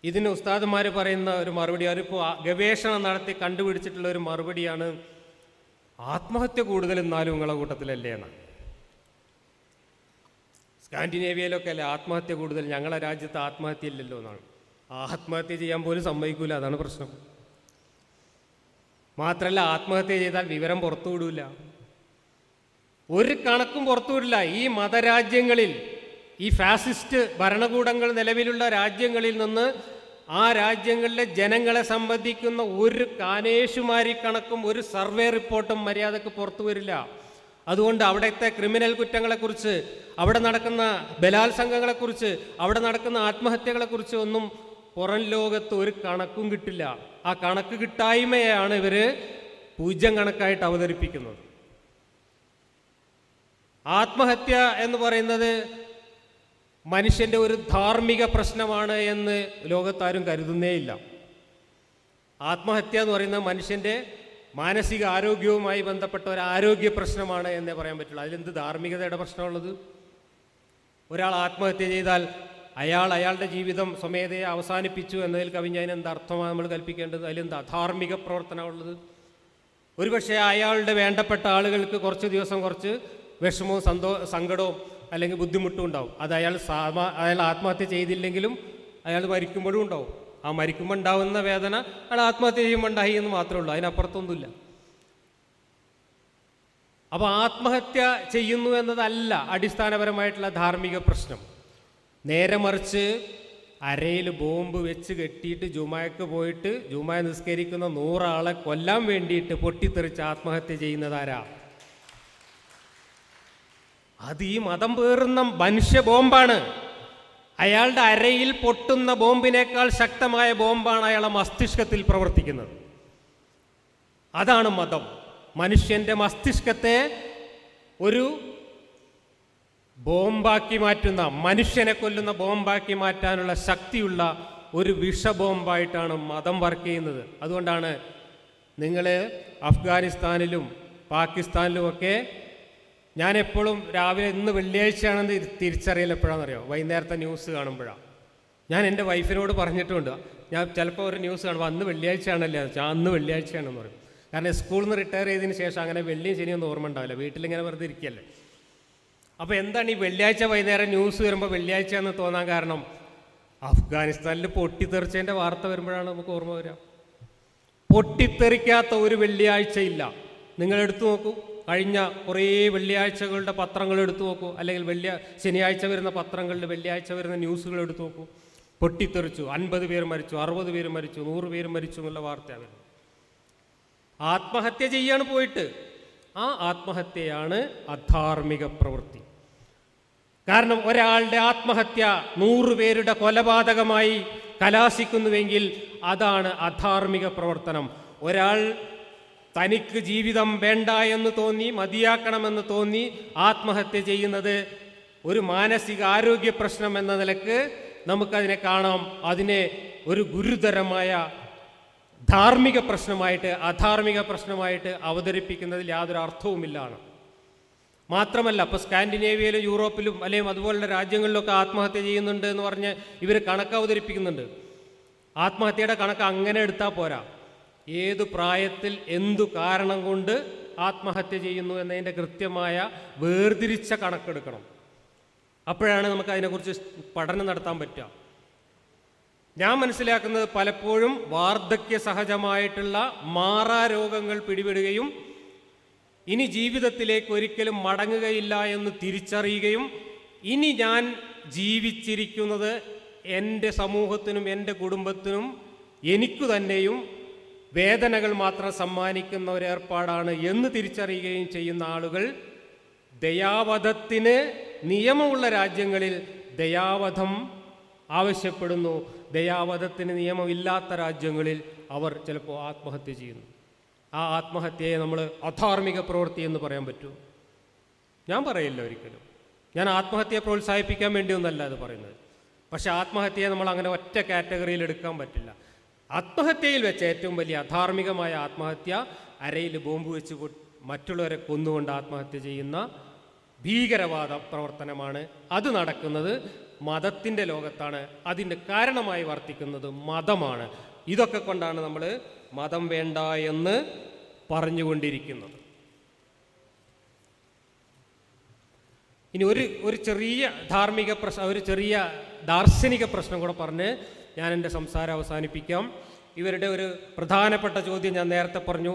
ഇതിന് ഉസ്താദുമാർ പറയുന്ന ഒരു മറുപടി, അവരിപ്പോൾ ഗവേഷണം നടത്തി കണ്ടുപിടിച്ചിട്ടുള്ള ഒരു മറുപടിയാണ്, ആത്മഹത്യ കൂടുതൽ എന്നാലും നിങ്ങളെ കൂട്ടത്തിലല്ലേ എന്നാണ്. സ്കാൻഡിനേവിയയിലൊക്കെ അല്ലേ ആത്മഹത്യ കൂടുതൽ, ഞങ്ങളെ രാജ്യത്ത് ആത്മഹത്യ ഇല്ലല്ലോ എന്നാണ്. ആത്മഹത്യ ചെയ്യാൻ പോലും സമ്മതിക്കൂല, അതാണ് പ്രശ്നം. മാത്രമല്ല, ആത്മഹത്യ ചെയ്താൽ വിവരം പുറത്തുവിടില്ല, ഒരു കണക്കും പുറത്തുവിടില്ല. ഈ മതരാജ്യങ്ങളിൽ, ഈ ഫാസിസ്റ്റ് ഭരണകൂടങ്ങൾ നിലവിലുള്ള രാജ്യങ്ങളിൽ നിന്ന് ആ രാജ്യങ്ങളിലെ ജനങ്ങളെ സംബന്ധിക്കുന്ന ഒരു കാനേഷുമാരി കണക്കും ഒരു സർവേ റിപ്പോർട്ടും മര്യാദക്ക് പുറത്തു വരില്ല. അതുകൊണ്ട് അവിടുത്തെ ക്രിമിനൽ കുറ്റങ്ങളെക്കുറിച്ച്, അവിടെ നടക്കുന്ന ബലാത്സംഗങ്ങളെക്കുറിച്ച്, അവിടെ നടക്കുന്ന ആത്മഹത്യകളെക്കുറിച്ച് ഒന്നും പുറം ലോകത്ത് ഒരു കണക്കും കിട്ടില്ല. ആ കണക്ക് കിട്ടായ്മയാണ് ഇവർ പൂജ്യം കണക്കായിട്ട് അവതരിപ്പിക്കുന്നത്. ആത്മഹത്യ എന്ന് പറയുന്നത് മനുഷ്യൻ്റെ ഒരു ധാർമ്മിക പ്രശ്നമാണ് എന്ന് ലോകത്താരും കരുതുന്നേയില്ല. ആത്മഹത്യ എന്ന് പറയുന്നത് മനുഷ്യൻ്റെ മാനസിക ആരോഗ്യവുമായി ബന്ധപ്പെട്ട ഒരു ആരോഗ്യ പ്രശ്നമാണ് എന്നേ പറയാൻ പറ്റുള്ളൂ. അതിലെന്ത് ധാർമ്മികതയുടെ പ്രശ്നമുള്ളത്? ഒരാൾ ആത്മഹത്യ ചെയ്താൽ അയാളുടെ ജീവിതം സ്വമേധയെ അവസാനിപ്പിച്ചു എന്നതിൽ കവിഞ്ഞതിന് എന്ത് അർത്ഥമാണ് നമ്മൾ കൽപ്പിക്കേണ്ടത്? അതിലെന്ത് അധാർമിക പ്രവർത്തനമുള്ളത്? ഒരുപക്ഷെ അയാളുടെ വേണ്ടപ്പെട്ട ആളുകൾക്ക് കുറച്ച് ദിവസം കുറച്ച് വിഷമവും സങ്കടവും അല്ലെങ്കിൽ ബുദ്ധിമുട്ടും ഉണ്ടാവും. അത് അയാൾ ആത്മഹത്യ ചെയ്തില്ലെങ്കിലും അയാൾ മരിക്കുമ്പോഴും ഉണ്ടാവും. ആ മരിക്കുമ്പോൾ ഉണ്ടാവുന്ന വേദന അയാൾ ആത്മഹത്യ ചെയ്യുമ്പോൾ ഉണ്ടായി എന്ന് മാത്രമേ ഉള്ളൂ, അതിനപ്പുറത്തൊന്നുമില്ല. അപ്പോൾ ആത്മഹത്യ ചെയ്യുന്നു എന്നതല്ല അടിസ്ഥാനപരമായിട്ടുള്ള ധാർമ്മിക പ്രശ്നം. നേരെ മറിച്ച് അരയിൽ ബോംബ് വെച്ച് കെട്ടിയിട്ട് ജുമായ്ക്ക് പോയിട്ട് ജുമാ നിസ്കരിക്കുന്ന 100 ആളെ കൊല്ലാൻ വേണ്ടിയിട്ട് പൊട്ടിത്തെറിച്ച് ആത്മഹത്യ ചെയ്യുന്നതാരാ? അത് ഈ മതം പേറുന്ന മനുഷ്യ ബോംബാണ്. അയാളുടെ അരയിൽ പൊട്ടുന്ന ബോംബിനേക്കാൾ ശക്തമായ ബോംബാണ് അയാളുടെ മസ്തിഷ്കത്തിൽ പ്രവർത്തിക്കുന്നത്. അതാണ് മതം. മനുഷ്യൻ്റെ മസ്തിഷ്കത്തെ ഒരു ബോംബാക്കി മാറ്റുന്ന, മനുഷ്യനെ കൊല്ലുന്ന ബോംബാക്കി മാറ്റാനുള്ള ശക്തിയുള്ള ഒരു വിഷബോംബായിട്ടാണ് മതം വർക്ക് ചെയ്യുന്നത്. അതുകൊണ്ടാണ് നിങ്ങൾ അഫ്ഗാനിസ്ഥാനിലും പാകിസ്ഥാനിലുമൊക്കെ, ഞാനെപ്പോഴും രാവിലെ ഇന്ന് വെള്ളിയാഴ്ചയാണെന്ന് തിരിച്ചറിയൽ എപ്പോഴാണെന്നറിയോ? വൈകുന്നേരത്തെ ന്യൂസ് കാണുമ്പോഴാണ്. ഞാൻ എൻ്റെ വൈഫിനോട് പറഞ്ഞിട്ടുമുണ്ട്, ഞാൻ ചിലപ്പോൾ ഒരു ന്യൂസ് കാണുമ്പോൾ അന്ന് വെള്ളിയാഴ്ചയാണല്ലേ, അന്ന് വെള്ളിയാഴ്ചയാണെന്ന് പറയും. കാരണം സ്കൂളിൽ നിന്ന് റിട്ടയർ ചെയ്തതിന് ശേഷം അങ്ങനെ വെള്ളിയും ശനിയൊന്നും ഓർമ്മ ഉണ്ടാവില്ല, വീട്ടിലിങ്ങനെ വെറുതെ ഇരിക്കുകയല്ലേ. അപ്പോൾ എന്താണ് ഈ വെള്ളിയാഴ്ച വൈകുന്നേരം ന്യൂസ് വരുമ്പോൾ വെള്ളിയാഴ്ച എന്ന് തോന്നാൻ കാരണം? അഫ്ഗാനിസ്ഥാനിൽ പൊട്ടിത്തെറിച്ചതിൻ്റെ വാർത്ത വരുമ്പോഴാണ് നമുക്ക് ഓർമ്മ വരിക. പൊട്ടിത്തെറിക്കാത്ത ഒരു വെള്ളിയാഴ്ചയില്ല. നിങ്ങളെടുത്തു നോക്കൂ, കഴിഞ്ഞ കുറേ വെള്ളിയാഴ്ചകളുടെ പത്രങ്ങൾ എടുത്തു നോക്കൂ, അല്ലെങ്കിൽ ശനിയാഴ്ച വരുന്ന പത്രങ്ങളിൽ വെള്ളിയാഴ്ച വരുന്ന ന്യൂസുകൾ എടുത്തു നോക്കൂ. പൊട്ടിത്തെറിച്ചു, 50 പേർ മരിച്ചു, 60 പേർ മരിച്ചു, 100 പേർ മരിച്ചു എന്നുള്ള വാർത്തയാണ്. ആത്മഹത്യ ചെയ്യാണ് പോയിട്ട്. ആ ആത്മഹത്യയാണ് അധാർമിക പ്രവൃത്തി. കാരണം ഒരാളുടെ ആത്മഹത്യ 100 പേരുടെ കൊലപാതകമായി കലാശിക്കുന്നുവെങ്കിൽ അതാണ് അധാർമിക പ്രവർത്തനം. ഒരാൾ തനിക്ക് ജീവിതം വേണ്ട എന്ന് തോന്നി, മതിയാക്കണമെന്ന് തോന്നി ആത്മഹത്യ ചെയ്യുന്നത് ഒരു മാനസിക ആരോഗ്യ പ്രശ്നം എന്ന നിലക്ക് നമുക്കതിനെ കാണാം. അതിനെ ഒരു ഗുരുതരമായ ധാർമ്മിക പ്രശ്നമായിട്ട്, അധാർമിക പ്രശ്നമായിട്ട് അവതരിപ്പിക്കുന്നതിൽ യാതൊരു അർത്ഥവുമില്ലാണ്. മാത്രമല്ല, ഇപ്പോൾ സ്കാൻഡിനേവിയയിലും യൂറോപ്പിലും അല്ലെങ്കിൽ അതുപോലുള്ള രാജ്യങ്ങളിലൊക്കെ ആത്മഹത്യ ചെയ്യുന്നുണ്ട് എന്ന് പറഞ്ഞ് ഇവർ കണക്ക് അവതരിപ്പിക്കുന്നുണ്ട്. ആത്മഹത്യയുടെ കണക്ക് അങ്ങനെ എടുത്താൽ പോരാ. ഏതു പ്രായത്തിൽ എന്തു കാരണം കൊണ്ട് ആത്മഹത്യ ചെയ്യുന്നു എന്നതിൻ്റെ കൃത്യമായ വേർതിരിച്ച കണക്കെടുക്കണം. അപ്പോഴാണ് നമുക്ക് അതിനെക്കുറിച്ച് പഠനം നടത്താൻ പറ്റുക. ഞാൻ മനസ്സിലാക്കുന്നത് പലപ്പോഴും വാർദ്ധക്യ സഹജമായിട്ടുള്ള മാറാരോഗങ്ങൾ പിടിപെടുകയും ഇനി ജീവിതത്തിലേക്ക് ഒരിക്കലും മടങ്ങുകയില്ല എന്ന് തിരിച്ചറിയുകയും ഇനി ഞാൻ ജീവിച്ചിരിക്കുന്നത് എൻ്റെ സമൂഹത്തിനും എൻ്റെ കുടുംബത്തിനും എനിക്കു തന്നെയും വേദനകൾ മാത്രം സമ്മാനിക്കുന്ന ഒരു ഏർപ്പാടാണ് എന്ന് തിരിച്ചറിയുകയും ചെയ്യുന്ന ആളുകൾ ദയാവധത്തിന് നിയമമുള്ള രാജ്യങ്ങളിൽ ദയാവധം ആവശ്യപ്പെടുന്നു. ദയാവധത്തിന് നിയമമില്ലാത്ത രാജ്യങ്ങളിൽ അവർ ചിലപ്പോൾ ആത്മഹത്യ ചെയ്യുന്നു. ആ ആത്മഹത്യയെ നമ്മൾ അധാർമിക പ്രവൃത്തി എന്ന് പറയാൻ പറ്റുമോ? ഞാൻ പറയില്ല ഒരിക്കലും. ഞാൻ ആത്മഹത്യയെ പ്രോത്സാഹിപ്പിക്കാൻ വേണ്ടിയൊന്നല്ല അത് പറയുന്നത്. പക്ഷേ ആത്മഹത്യയെ നമ്മൾ അങ്ങനെ ഒറ്റ കാറ്റഗറിയിൽ എടുക്കാൻ പറ്റില്ല. ആത്മഹത്യയിൽ വെച്ച് ഏറ്റവും വലിയ അധാർമികമായ ആത്മഹത്യ അരയിൽ ബോംബ് വെച്ച് മറ്റുള്ളവരെ കൊന്നുകൊണ്ട് ആത്മഹത്യ ചെയ്യുന്ന ഭീകരവാദ പ്രവർത്തനമാണ്. അത് നടക്കുന്നത് മതത്തിൻ്റെ ലോകത്താണ്. അതിൻ്റെ കാരണമായി വർത്തിക്കുന്നത് മതമാണ്. ഇതൊക്കെ കൊണ്ടാണ് നമ്മൾ മതം വേണ്ട എന്ന് പറഞ്ഞുകൊണ്ടിരിക്കുന്നത്. ഇനി ഒരു ചെറിയ ധാർമ്മിക പ്രശ്നം, ഒരു ചെറിയ ദാർശനിക പ്രശ്നം കൂടെ പറഞ്ഞ് ഞാൻ എൻ്റെ സംസാരം അവസാനിപ്പിക്കാം. ഇവരുടെ ഒരു പ്രധാനപ്പെട്ട ചോദ്യം ഞാൻ നേരത്തെ പറഞ്ഞു.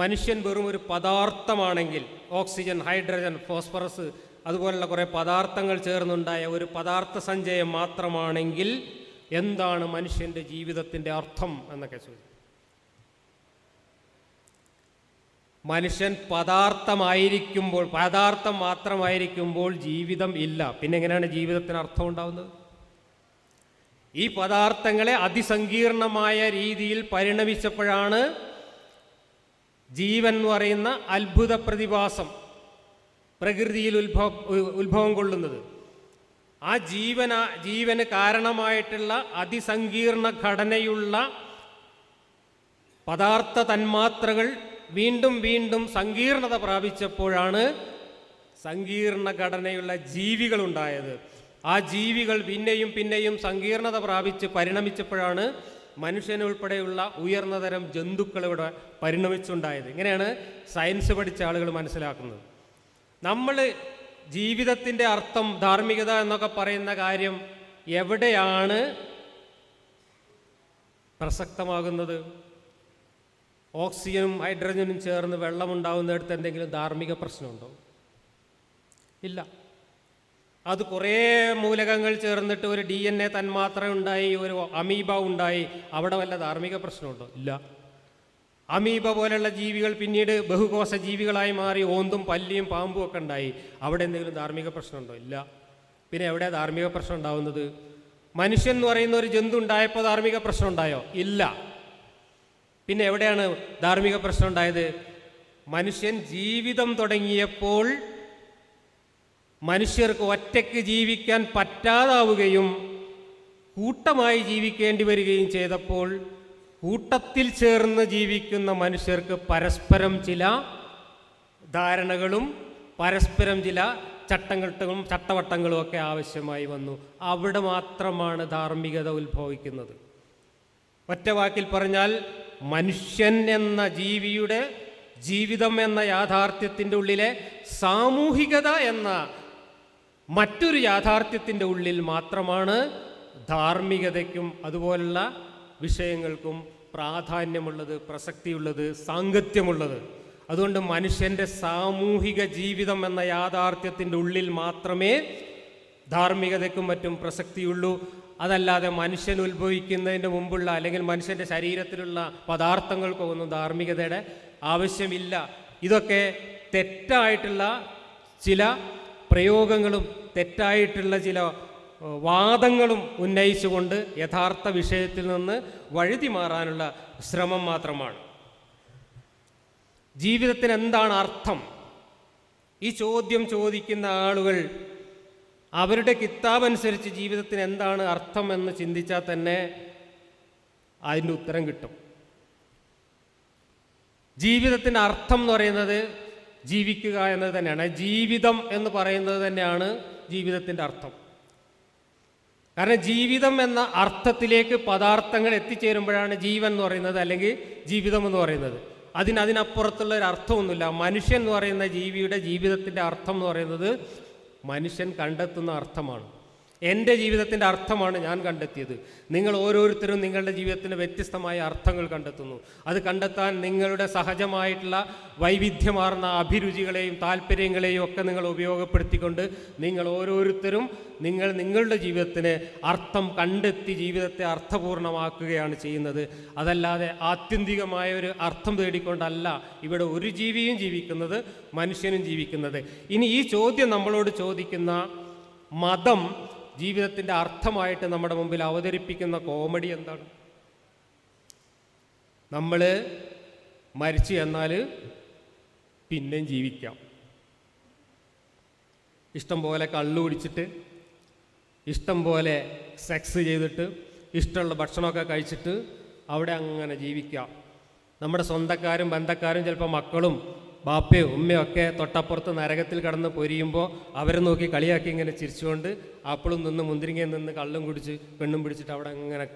മനുഷ്യൻ വെറും ഒരു പദാർത്ഥമാണെങ്കിൽ, ഓക്സിജൻ, ഹൈഡ്രജൻ, ഫോസ്ഫറസ് അതുപോലുള്ള കുറേ പദാർത്ഥങ്ങൾ ചേർന്നുണ്ടായ ഒരു പദാർത്ഥ സഞ്ചയം മാത്രമാണെങ്കിൽ എന്താണ് മനുഷ്യൻ്റെ ജീവിതത്തിൻ്റെ അർത്ഥം എന്നൊക്കെ ചോദിച്ചു. മനുഷ്യൻ പദാർത്ഥം മാത്രമായിരിക്കുമ്പോൾ ജീവിതം ഇല്ല. പിന്നെ എങ്ങനെയാണ് ജീവിതത്തിന് അർത്ഥം ഉണ്ടാവുന്നത്? ഈ പദാർത്ഥങ്ങളെ അതിസങ്കീർണമായ രീതിയിൽ പരിണമിച്ചപ്പോഴാണ് ജീവൻ എന്ന് പറയുന്ന അത്ഭുത പ്രതിഭാസം പ്രകൃതിയിൽ ഉത്ഭവം കൊള്ളുന്നത്. ആ ജീവന് കാരണമായിട്ടുള്ള അതിസങ്കീർണ ഘടനയുള്ള പദാർത്ഥ തന്മാത്രകൾ വീണ്ടും വീണ്ടും സങ്കീർണത പ്രാപിച്ചപ്പോഴാണ് സങ്കീർണ ഘടനയുള്ള ജീവികളുണ്ടായത്. ആ ജീവികൾ പിന്നെയും പിന്നെയും സങ്കീർണത പ്രാപിച്ച് പരിണമിച്ചപ്പോഴാണ് മനുഷ്യനുൾപ്പെടെയുള്ള ഉയർന്ന തരം ജന്തുക്കൾ ഇവിടെ പരിണമിച്ചുണ്ടായത്. ഇങ്ങനെയാണ് സയൻസ് പഠിച്ച ആളുകൾ മനസ്സിലാക്കുന്നത്. നമ്മൾ ജീവിതത്തിൻ്റെ അർത്ഥം, ധാർമ്മികത എന്നൊക്കെ പറയുന്ന കാര്യം എവിടെയാണ് പ്രസക്തമാകുന്നത്? ഓക്സിജനും ഹൈഡ്രജനും ചേർന്ന് വെള്ളമുണ്ടാകുന്നിടത്ത് എന്തെങ്കിലും ധാർമ്മിക പ്രശ്നമുണ്ടോ? ഇല്ല. അത് കുറേ മൂലകങ്ങൾ ചേർന്നിട്ട് ഒരു DNA തന്മാത്ര ഉണ്ടായി, ഒരു അമീബ ഉണ്ടായി, അവിടെ വല്ല ധാർമ്മിക പ്രശ്നമുണ്ടോ? ഇല്ല. അമീബ പോലെയുള്ള ജീവികൾ പിന്നീട് ബഹുകോശ ജീവികളായി മാറി ഓന്തും പല്ലിയും പാമ്പും ഒക്കെ ഉണ്ടായി, അവിടെ എന്തെങ്കിലും ധാർമ്മിക പ്രശ്നമുണ്ടോ? ഇല്ല. പിന്നെ എവിടെ ധാർമ്മിക പ്രശ്നം ഉണ്ടാവുന്നത്? മനുഷ്യൻ എന്ന് പറയുന്ന ഒരു ജന്തു ഉണ്ടായപ്പോൾ ധാർമ്മിക പ്രശ്നം ഉണ്ടായോ? ഇല്ല. പിന്നെ എവിടെയാണ് ധാർമ്മിക പ്രശ്നം ഉണ്ടായത്? മനുഷ്യൻ ജീവിതം തുടങ്ങിയപ്പോൾ മനുഷ്യർക്ക് ഒറ്റയ്ക്ക് ജീവിക്കാൻ പറ്റാതാവുകയും കൂട്ടമായി ജീവിക്കേണ്ടി വരികയും ചെയ്തപ്പോൾ കൂട്ടത്തിൽ ചേർന്ന് ജീവിക്കുന്ന മനുഷ്യർക്ക് പരസ്പരം ചില ധാരണകളും പരസ്പരം ചില ചട്ടവട്ടങ്ങളും ഒക്കെ ആവശ്യമായി വന്നു. അവിടെ മാത്രമാണ് ധാർമ്മികത ഉത്ഭവിക്കുന്നത്. ഒറ്റ വാക്കിൽ പറഞ്ഞാൽ മനുഷ്യൻ എന്ന ജീവിയുടെ ജീവിതം എന്ന യാഥാർത്ഥ്യത്തിൻ്റെ ഉള്ളിലെ സാമൂഹികത എന്ന മറ്റൊരു യാഥാർത്ഥ്യത്തിൻ്റെ ഉള്ളിൽ മാത്രമാണ് ധാർമ്മികതയ്ക്കും അതുപോലുള്ള വിഷയങ്ങൾക്കും പ്രാധാന്യമുള്ളത്, പ്രസക്തിയുള്ളത്, സാങ്കത്യമുള്ളത്. അതുകൊണ്ട് മനുഷ്യൻ്റെ സാമൂഹിക ജീവിതം എന്ന യാഥാർത്ഥ്യത്തിൻ്റെ ഉള്ളിൽ മാത്രമേ ധാർമ്മികതയ്ക്കും മറ്റും പ്രസക്തിയുള്ളൂ. അതല്ലാതെ മനുഷ്യൻ ഉത്ഭവിക്കുന്നതിന് മുമ്പുള്ള അല്ലെങ്കിൽ മനുഷ്യൻ്റെ ശരീരത്തിലുള്ള പദാർത്ഥങ്ങൾക്കൊന്നും ധാർമ്മികതയുടെ ആവശ്യമില്ല. ഇതൊക്കെ തെറ്റായിട്ടുള്ള ചില പ്രയോഗങ്ങളും തെറ്റായിട്ടുള്ള ചില വാദങ്ങളും ഉന്നയിച്ചുകൊണ്ട് യഥാർത്ഥ വിഷയത്തിൽ നിന്ന് വഴുതി മാറാനുള്ള ശ്രമം മാത്രമാണ്. ജീവിതത്തിന് എന്താണ് അർത്ഥം? ഈ ചോദ്യം ചോദിക്കുന്ന ആളുകൾ അവരുടെ കിതാബ് അനുസരിച്ച് ജീവിതത്തിന് എന്താണ് അർത്ഥം എന്ന് ചിന്തിച്ചാൽ തന്നെ അതിൻ്റെ ഉത്തരം കിട്ടും. ജീവിതത്തിൻ്റെ അർത്ഥം എന്ന് പറയുന്നത് ജീവിക്കുക എന്നത് തന്നെയാണ്. ജീവിതം എന്ന് പറയുന്നത് തന്നെയാണ് ജീവിതത്തിൻ്റെ അർത്ഥം. കാരണം ജീവിതം എന്ന അർത്ഥത്തിലേക്ക് പദാർത്ഥങ്ങൾ എത്തിച്ചേരുമ്പോഴാണ് ജീവൻ എന്ന് പറയുന്നത്, അല്ലെങ്കിൽ ജീവിതം എന്ന് പറയുന്നത്. അതിനപ്പുറത്തുള്ള ഒരു അർത്ഥമൊന്നുമില്ല. മനുഷ്യൻ എന്ന് പറയുന്ന ജീവിയുടെ ജീവിതത്തിൻ്റെ അർത്ഥം എന്ന് പറയുന്നത് മനുഷ്യൻ കണ്ടെത്തുന്ന അർത്ഥമാണ്. എൻ്റെ ജീവിതത്തിൻ്റെ അർത്ഥമാണ് ഞാൻ കണ്ടെത്തിയത്. നിങ്ങൾ ഓരോരുത്തരും നിങ്ങളുടെ ജീവിതത്തിന് വ്യത്യസ്തമായ അർത്ഥങ്ങൾ കണ്ടെത്തുന്നു. അത് കണ്ടെത്താൻ നിങ്ങളുടെ സഹജമായിട്ടുള്ള വൈവിധ്യമാർന്ന അഭിരുചികളെയും താല്പര്യങ്ങളെയും ഒക്കെ നിങ്ങൾ ഉപയോഗപ്പെടുത്തിക്കൊണ്ട് നിങ്ങൾ ഓരോരുത്തരും നിങ്ങളുടെ ജീവിതത്തിന് അർത്ഥം കണ്ടെത്തി ജീവിതത്തെ അർത്ഥപൂർണ്ണമാക്കുകയാണ് ചെയ്യുന്നത്. അതല്ലാതെ ആത്യന്തികമായ ഒരു അർത്ഥം തേടിക്കൊണ്ടല്ല ഇവിടെ ഒരു ജീവിയും ജീവിക്കുന്നത്, മനുഷ്യനും ജീവിക്കുന്നത്. ഇനി ഈ ചോദ്യം നമ്മളോട് ചോദിക്കുന്ന മതം ജീവിതത്തിൻ്റെ അർത്ഥമായിട്ട് നമ്മുടെ മുമ്പിൽ അവതരിപ്പിക്കുന്ന കോമഡി എന്താണ്? നമ്മൾ മരിച്ചു എന്നാൽ പിന്നെയും ജീവിക്കാം. ഇഷ്ടം പോലെ കള്ളു കുടിച്ചിട്ട്, ഇഷ്ടം പോലെ സെക്സ് ചെയ്തിട്ട്, ഇഷ്ടമുള്ള ഭക്ഷണമൊക്കെ കഴിച്ചിട്ട് അവിടെ അങ്ങനെ ജീവിക്കാം. നമ്മുടെ സ്വന്തക്കാരും ബന്ധക്കാരും ചിലപ്പോൾ മക്കളും ബാപ്പയോ ഉമ്മയോ ഒക്കെ തൊട്ടപ്പുറത്ത് നരകത്തിൽ കടന്ന് പൊരിയുമ്പോൾ അവരെ നോക്കി കളിയാക്കി ഇങ്ങനെ ചിരിച്ചുകൊണ്ട് ആപ്പിളും നിന്ന് മുന്തിരിങ്ങയും നിന്ന് കള്ളും കുടിച്ച് പെണ്ണും പിടിച്ചിട്ട് അവിടെ അങ്ങനെ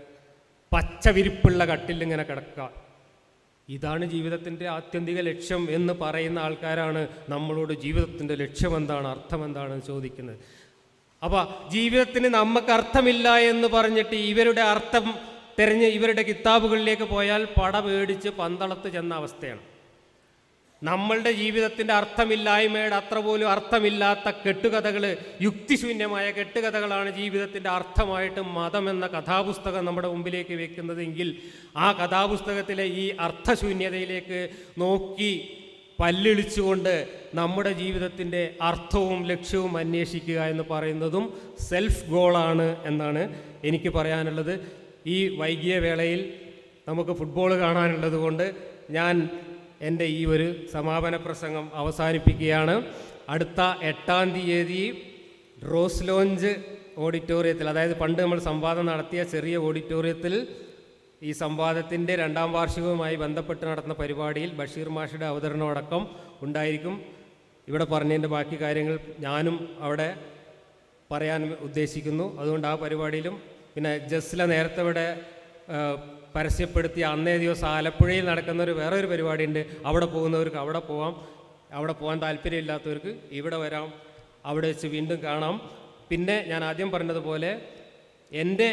പച്ച വിരിപ്പുള്ള കട്ടിൽ ഇങ്ങനെ കിടക്കുക. ഇതാണ് ജീവിതത്തിൻ്റെ ആത്യന്തിക ലക്ഷ്യം എന്ന് പറയുന്ന ആൾക്കാരാണ് നമ്മളോട് ജീവിതത്തിൻ്റെ ലക്ഷ്യം എന്താണ്, അർത്ഥം എന്താണെന്ന് ചോദിക്കുന്നത്. അപ്പോൾ ജീവിതത്തിന് നമുക്ക് അർത്ഥമില്ല എന്ന് പറഞ്ഞിട്ട് ഇവരുടെ അർത്ഥം തിരഞ്ഞ് ഇവരുടെ കിതാബുകളിലേക്ക് പോയാൽ പട പേടിച്ച് പന്തളത്ത് ചെന്ന അവസ്ഥയാണ്. നമ്മളുടെ ജീവിതത്തിൻ്റെ അർത്ഥമില്ലായ്മയുടെ അത്ര പോലും അർത്ഥമില്ലാത്ത കെട്ടുകഥകൾ, യുക്തിശൂന്യമായ കെട്ടുകഥകളാണ് ജീവിതത്തിൻ്റെ അർത്ഥമായിട്ട് മതം എന്ന കഥാപുസ്തകം നമ്മുടെ മുമ്പിലേക്ക് വെക്കുന്നതെങ്കിൽ ആ കഥാപുസ്തകത്തിലെ ഈ അർത്ഥശൂന്യതയിലേക്ക് നോക്കി പല്ലിളിച്ചുകൊണ്ട് നമ്മുടെ ജീവിതത്തിൻ്റെ അർത്ഥവും ലക്ഷ്യവും അന്വേഷിക്കുക എന്ന് പറയുന്നതും സെൽഫ് ഗോളാണ് എന്നാണ് എനിക്ക് പറയാനുള്ളത്. ഈ വൈകിയ വേളയിൽ നമുക്ക് ഫുട്ബോൾ കാണാനുള്ളത് കൊണ്ട് ഞാൻ എൻ്റെ ഈ ഒരു സമാപന പ്രസംഗം അവസാനിപ്പിക്കുകയാണ്. അടുത്ത 8-ാം തീയതി റോസ് ലോഞ്ച് ഓഡിറ്റോറിയത്തിൽ, അതായത് പണ്ട് നമ്മൾ സംവാദം നടത്തിയ ചെറിയ ഓഡിറ്റോറിയത്തിൽ ഈ സംവാദത്തിൻ്റെ 2ാം വാർഷികവുമായി ബന്ധപ്പെട്ട് നടത്തുന്ന പരിപാടിയിൽ ബഷീർ മാഷിയുടെ അവതരണമടക്കം ഉണ്ടായിരിക്കും. ഇവിടെ പറഞ്ഞതിൻ്റെ ബാക്കി കാര്യങ്ങൾ ഞാനും അവിടെ പറയാൻ ഉദ്ദേശിക്കുന്നു. അതുകൊണ്ട് ആ പരിപാടിയിലും, പിന്നെ ജസ്ല നേരത്തെ ഇവിടെ പരസ്യപ്പെടുത്തിയ അന്നേ ദിവസം ആലപ്പുഴയിൽ നടക്കുന്ന വേറൊരു പരിപാടിയുണ്ട്. അവിടെ പോകുന്നവർക്ക് അവിടെ പോവാം, അവിടെ പോകാൻ താല്പര്യമില്ലാത്തവർക്ക് ഇവിടെ വരാം, അവിടെ വെച്ച് വീണ്ടും കാണാം. പിന്നെ ഞാൻ ആദ്യം പറഞ്ഞതുപോലെ എൻ്റെ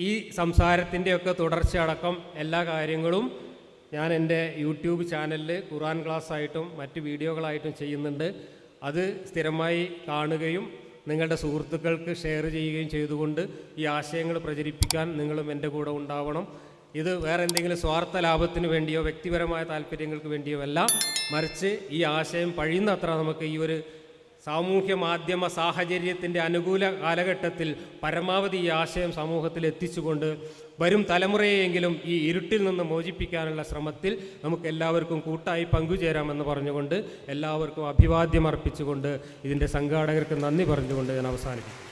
ഈ സംസാരത്തിൻ്റെയൊക്കെ തുടർച്ചയടക്കം എല്ലാ കാര്യങ്ങളും ഞാൻ എൻ്റെ യൂട്യൂബ് ചാനലിൽ ഖുർആൻ ക്ലാസ് ആയിട്ടും മറ്റ് വീഡിയോകളായിട്ടും ചെയ്യുന്നുണ്ട്. അത് സ്ഥിരമായി കാണുകയും നിങ്ങളുടെ സുഹൃത്തുക്കൾക്ക് ഷെയർ ചെയ്യുകയും ചെയ്തുകൊണ്ട് ഈ ആശയങ്ങൾ പ്രചരിപ്പിക്കാൻ നിങ്ങളും എൻ്റെ കൂടെ ഉണ്ടാവണം. ഇത് വേറെ എന്തെങ്കിലും സ്വാർത്ഥ ലാഭത്തിന് വേണ്ടിയോ വ്യക്തിപരമായ താല്പര്യങ്ങൾക്ക് വേണ്ടിയോ അല്ല, മറിച്ച് ഈ ആശയം കഴിയുന്നത്ര നമുക്ക് ഈ ഒരു സാമൂഹ്യ മാധ്യമ സാഹചര്യത്തിൻ്റെ അനുകൂല കാലഘട്ടത്തിൽ പരമാവധി ഈ ആശയം സമൂഹത്തിൽ എത്തിച്ചുകൊണ്ട് വരും തലമുറയെയെങ്കിലും ഈ ഇരുട്ടിൽ നിന്ന് മോചിപ്പിക്കാനുള്ള ശ്രമത്തിൽ നമുക്ക് എല്ലാവർക്കും കൂട്ടായി പങ്കുചേരാമെന്ന് പറഞ്ഞുകൊണ്ട് എല്ലാവർക്കും അഭിവാദ്യം അർപ്പിച്ചുകൊണ്ട് ഇതിൻ്റെ സംഘാടകർക്ക് നന്ദി പറഞ്ഞുകൊണ്ട് ഞാൻ അവസാനിപ്പിക്കും.